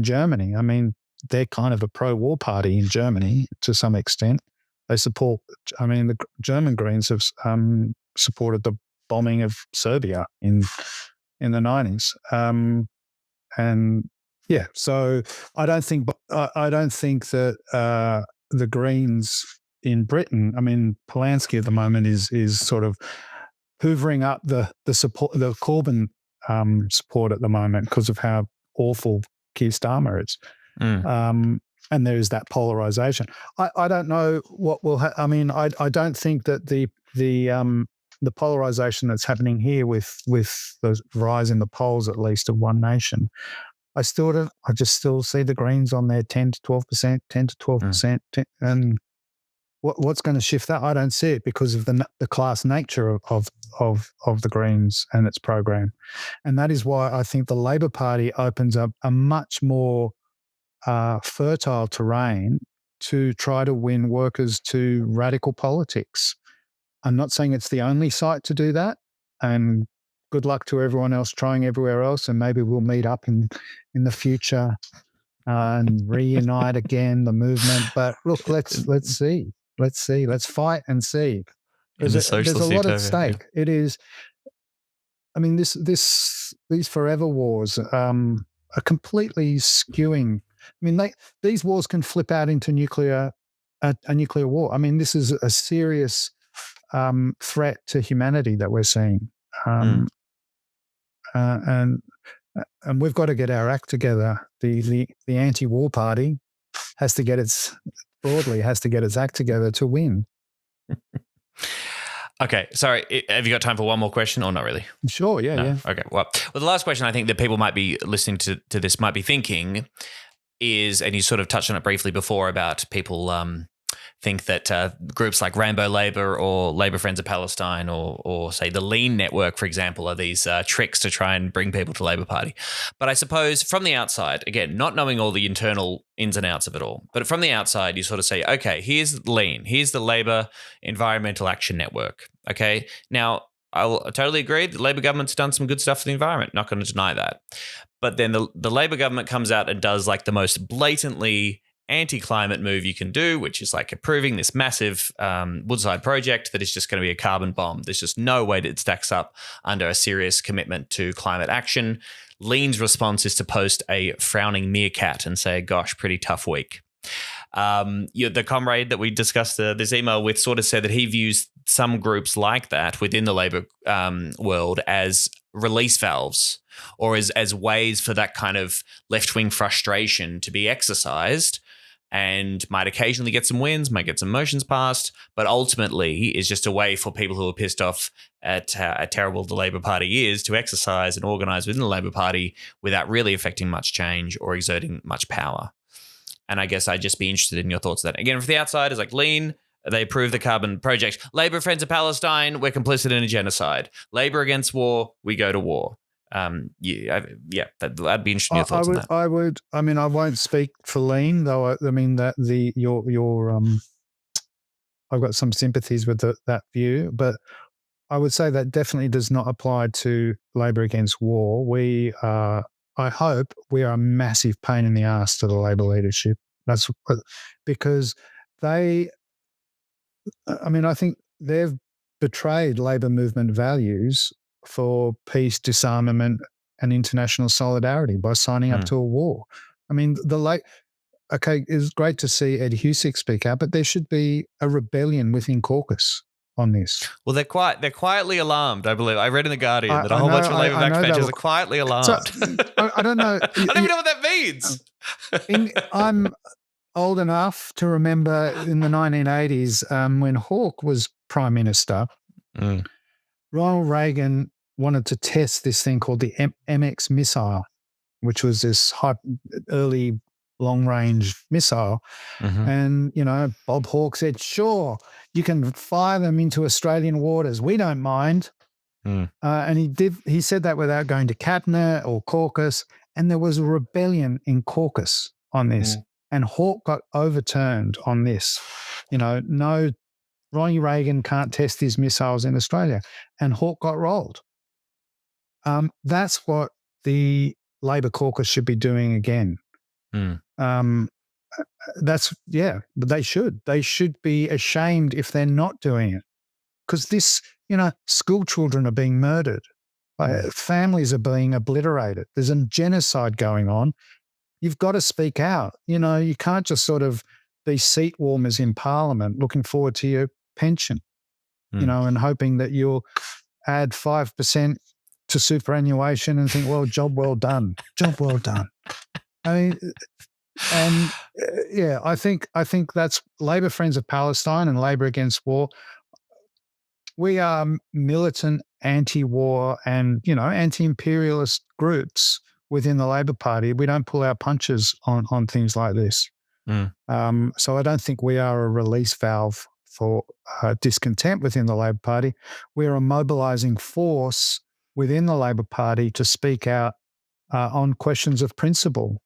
Germany. I mean, they're kind of a pro-war party in Germany to some extent. They support. I mean, the German Greens have supported the bombing of Serbia in the 90s, so I don't think that the Greens in Britain. I mean, Polanski at the moment is sort of hoovering up the support, the Corbyn support at the moment because of how awful Keir Starmer is. And there is that polarization. I don't know what will I mean, I don't think that the polarization that's happening here with the rise in the polls, at least, of One Nation, I just still see the Greens on their 10 to 12%, and what's going to shift that? I don't see it because of the class nature of the Greens and its program. And that is why I think the Labor Party opens up a much more fertile terrain to try to win workers to radical politics. I'm not saying it's the only site to do that, and good luck to everyone else trying everywhere else, and maybe we'll meet up in the future and reunite again the movement. But look, let's see. Let's fight and see. There's a lot at stake. Yeah. It is. I mean, these forever wars are completely skewing. I mean, these wars can flip out into a nuclear war. I mean, this is a serious threat to humanity that we're seeing, and we've got to get our act together. The anti-war party has to get its act together to win. Okay, sorry. Have you got time for one more question, or not really? Sure. Yeah. No? Yeah. Okay. Well, the last question I think that people might be listening to this might be thinking is, and you sort of touched on it briefly before, about people think that groups like Rainbow Labour or Labour Friends of Palestine or say the Lean Network, for example, are these tricks to try and bring people to Labour Party. But I suppose from the outside, again, not knowing all the internal ins and outs of it all, but from the outside, you sort of say, okay, here's Lean, here's the Labour Environmental Action Network. Okay, now I totally agree. The Labor government's done some good stuff for the environment. Not going to deny that. But then the Labor government comes out and does like the most blatantly anti-climate move you can do, which is like approving this massive Woodside project that is just going to be a carbon bomb. There's just no way that it stacks up under a serious commitment to climate action. Lean's response is to post a frowning meerkat and say, gosh, pretty tough week. The comrade that we discussed this email with sort of said that he views some groups like that within the Labor world as release valves, or as ways for that kind of left-wing frustration to be exercised and might occasionally get some wins, might get some motions passed, but ultimately is just a way for people who are pissed off at how terrible the Labor Party is to exercise and organise within the Labor Party without really affecting much change or exerting much power. And I guess I'd just be interested in your thoughts on that. Again, from the outside, it's like Lean, they approve the carbon project. Labor Friends of Palestine, we're complicit in a genocide. Labor against war, we go to war. I'd be interested in your thoughts on that. I won't speak for Lean, though. I mean that I've got some sympathies with that view, but I would say that definitely does not apply to Labor against war. I hope we are a massive pain in the ass to the Labor leadership. That's because I think they've betrayed Labor movement values for peace, disarmament, and international solidarity by signing up to a war. I mean, it's great to see Ed Husick speak out, but there should be a rebellion within caucus on this. Well, they're quietly alarmed, I believe. I read in The Guardian that a whole bunch of Labor backbenchers are quietly alarmed. So, I don't know. I don't even know what that means. I'm old enough to remember in the 1980s when Hawke was Prime Minister, Ronald Reagan wanted to test this thing called the MX missile, which was this early long-range missile. And, Bob Hawke said, sure, you can fire them into Australian waters. We don't mind. And he said that without going to cabinet or caucus. And there was a rebellion in caucus on this. And Hawke got overturned on this. No, Ronnie Reagan can't test his missiles in Australia. And Hawke got rolled. That's what the Labor caucus should be doing again. But they should. They should be ashamed if they're not doing it. Because school children are being murdered. Families are being obliterated. There's a genocide going on. You've got to speak out. You can't just sort of be seat warmers in Parliament looking forward to your pension, and hoping that you'll add 5% to superannuation and think, well, job well done. I mean, and I think that's Labor Friends of Palestine and Labor Against War. We are militant anti-war and, anti-imperialist groups within the Labor Party. We don't pull our punches on things like this. So I don't think we are a release valve for discontent within the Labor Party. We are a mobilising force within the Labor Party to speak out on questions of principle.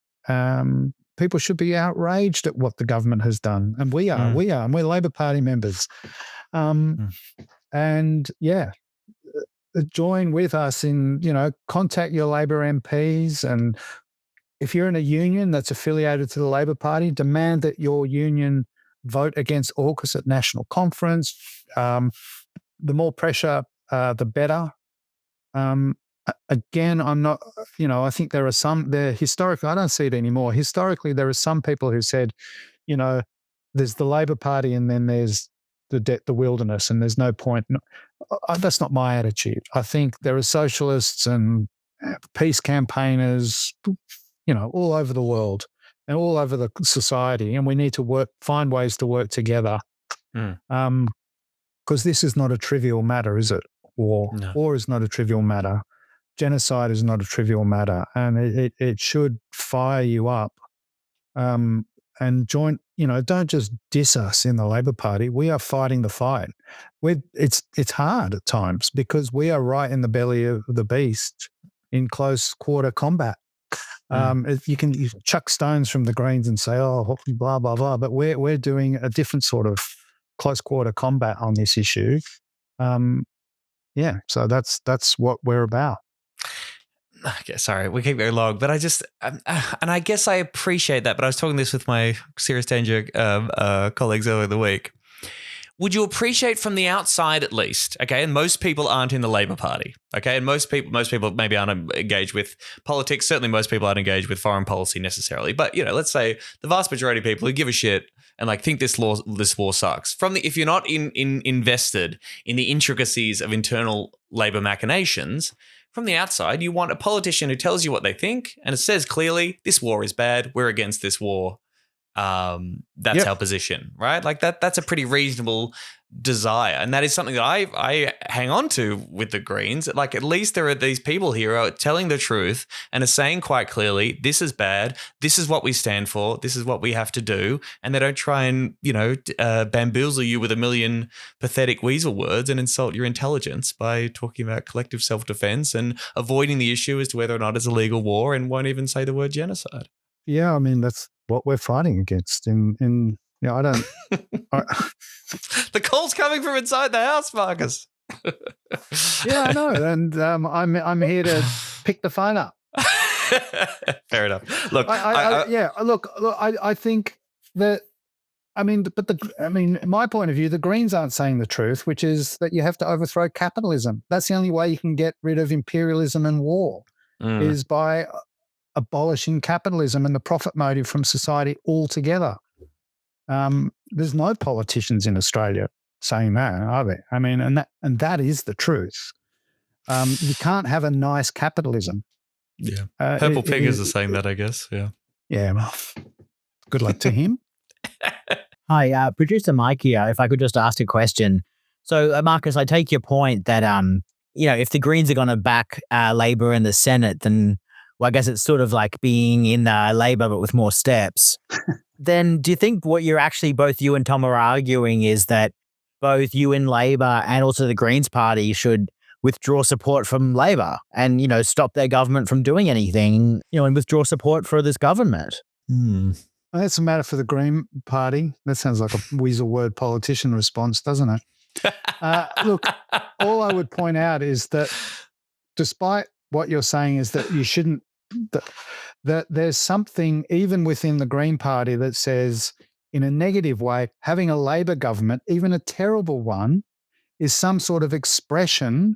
People should be outraged at what the government has done. And we are, and we're Labor Party members. And join with us in, contact your Labor MPs. And if you're in a union that's affiliated to the Labor Party, demand that your union vote against AUKUS at National Conference. The more pressure, the better. Again, I'm not, I think historically, I don't see it anymore. Historically, there are some people who said, there's the Labor Party and then there's the wilderness and there's no point. That's not my attitude. I think there are socialists and peace campaigners, all over the world and all over the society. And we need to find ways to work together. Because this is not a trivial matter, is it? War. No. War is not a trivial matter. Genocide is not a trivial matter, and it should fire you up. And join. Don't just diss us in the Labor Party. We are fighting the fight. It's hard at times because we are right in the belly of the beast in close quarter combat. If you can chuck stones from the Greens and say, oh, blah blah blah, but we're doing a different sort of close quarter combat on this issue. So that's what we're about. Okay, sorry, we keep going long, but I just, and I guess I appreciate that, but I was talking this with my Serious Danger colleagues earlier in the week. Would you appreciate from the outside at least, okay, and most people aren't in the Labor Party, okay, and most people maybe aren't engaged with politics, certainly most people aren't engaged with foreign policy necessarily, but, let's say the vast majority of people who give a shit and think this war sucks. If you're not invested in the intricacies of internal Labor machinations, from the outside, you want a politician who tells you what they think and it says clearly, this war is bad, we're against this war. That's our position, right? Like that's a pretty reasonable desire, and that is something that I hang on to with the Greens. Like, at least there are these people here who are telling the truth and are saying quite clearly, this is bad, this is what we stand for, this is what we have to do, and they don't try and bamboozle you with a million pathetic weasel words and insult your intelligence by talking about collective self-defense and avoiding the issue as to whether or not it's a legal war, and won't even say the word genocide. Yeah, I mean, that's what we're fighting against. I don't. The call's coming from inside the house, Marcus. Yeah, I know, and I'm here to pick the phone up. Fair enough. Look, I think that. In my point of view, the Greens aren't saying the truth, which is that you have to overthrow capitalism. That's the only way you can get rid of imperialism and war, is by abolishing capitalism and the profit motive from society altogether. There's no politicians in Australia saying that, are there? I mean, and that is the truth. You can't have a nice capitalism. Yeah, Purple Fingers are saying that, I guess. Yeah. Yeah. Well, good luck to him. Hi, producer Mike here. If I could just ask a question. So, Marcus, I take your point that if the Greens are going to back Labor in the Senate, then I guess it's sort of like being in Labor but with more steps. Then do you think what you're actually, both you and Tom are arguing, is that both you and Labor and also the Greens Party should withdraw support from Labor and, stop their government from doing anything, and withdraw support for this government? That's a matter for the Green Party. That sounds like a weasel word politician response, doesn't it? Look, all I would point out is that despite what you're saying is that you shouldn't, that there's something even within the Green Party that says, in a negative way, having a Labor government, even a terrible one, is some sort of expression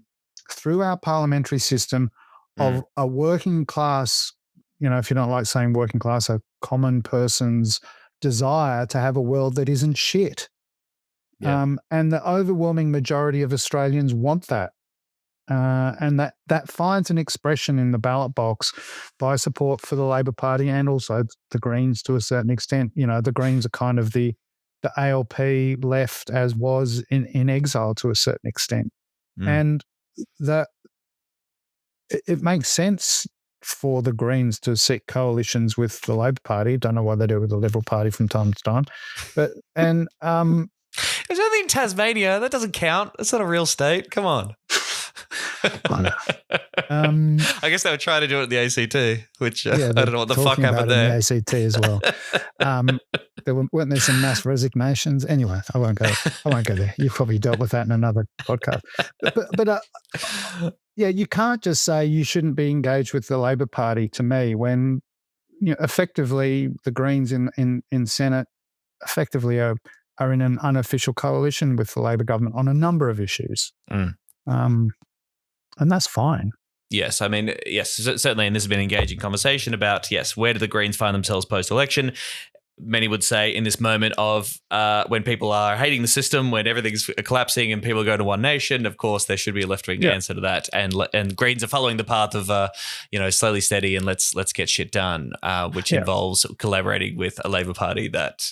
through our parliamentary system of a working class, if you don't like saying working class, a common person's desire to have a world that isn't shit. Yeah. And the overwhelming majority of Australians want that. And that finds an expression in the ballot box by support for the Labor Party and also the Greens to a certain extent. The Greens are kind of the ALP left as was in exile to a certain extent. And it makes sense for the Greens to seek coalitions with the Labor Party. Don't know why they do it with the Liberal Party from time to time. There's only in Tasmania. That doesn't count. That's not a real state. Come on. I guess they were trying to do it in the ACT, which I don't know what the fuck happened there. In the ACT as well. Weren't there some mass resignations? Anyway, I won't go there. You've probably dealt with that in another podcast. But you can't just say you shouldn't be engaged with the Labor Party. To me, when effectively the Greens in Senate effectively are in an unofficial coalition with the Labor government on a number of issues. And that's fine. Yes. I mean, yes, certainly. And this has been an engaging conversation about, where do the Greens find themselves post-election? Many would say in this moment of when people are hating the system, when everything's collapsing and people go to One Nation, of course, there should be a left-wing answer to that. And Greens are following the path of, slowly steady and let's get shit done, which involves collaborating with a Labor Party that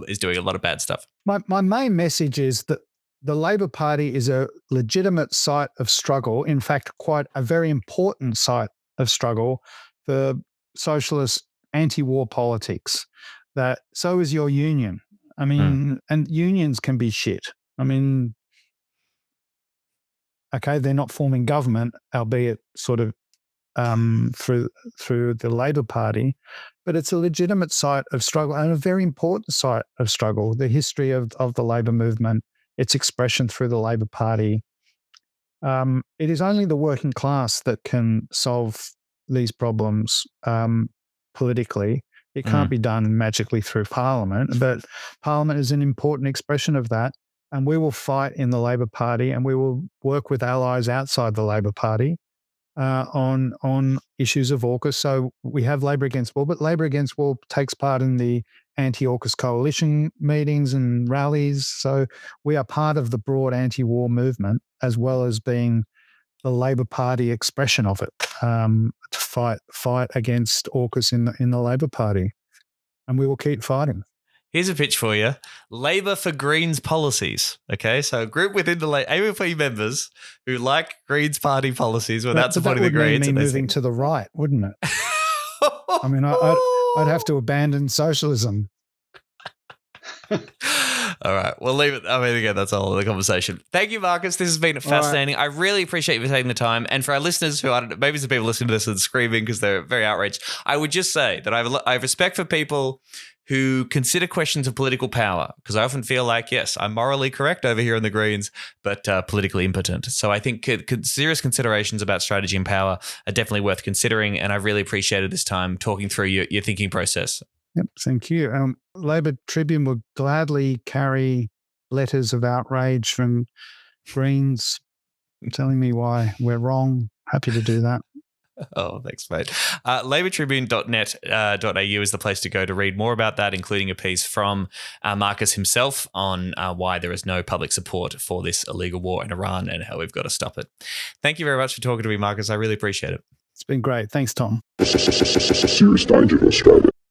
is doing a lot of bad stuff. My main message is that the Labor Party is a legitimate site of struggle, in fact, quite a very important site of struggle for socialist anti-war politics. So is your union. I mean, and unions can be shit. I mean, okay, they're not forming government, albeit sort of through the Labor Party, but it's a legitimate site of struggle and a very important site of struggle. The history of the Labor movement, its expression through the Labor Party. It is only the working class that can solve these problems politically. It can't be done magically through Parliament, but Parliament is an important expression of that. And we will fight in the Labor Party and we will work with allies outside the Labor Party on issues of AUKUS. So we have Labor Against War, but Labor Against War takes part in the anti-AUKUS coalition meetings and rallies. So we are part of the broad anti-war movement as well as being the Labor Party expression of it, to fight against AUKUS in the Labor Party. and we will keep fighting. Here's a pitch for you. Labor for Greens policies. Okay, so a group within the AFP members who like Greens party policies without supporting the Greens. That would mean me moving to the right, wouldn't it? I mean, I'd have to abandon socialism. All right, we'll leave it. I mean, again, that's all the conversation. Thank you, Marcus. This has been fascinating. I really appreciate you taking the time. And for our listeners who, I don't know, maybe some people listening to this and screaming because they're very outraged, I would just say that I have respect for people who consider questions of political power, because I often feel like, yes, I'm morally correct over here in the Greens, but politically impotent. So I think serious considerations about strategy and power are definitely worth considering. And I've really appreciated this time talking through your thinking process. Yep, thank you. Labor Tribune would gladly carry letters of outrage from Greens telling me why we're wrong. Happy to do that. Oh, thanks, mate. Labortribune.net.au is the place to go to read more about that, including a piece from Marcus himself on why there is no public support for this illegal war in Iran and how we've got to stop it. Thank you very much for talking to me, Marcus. I really appreciate it. It's been great. Thanks, Tom. Serious danger to Australia.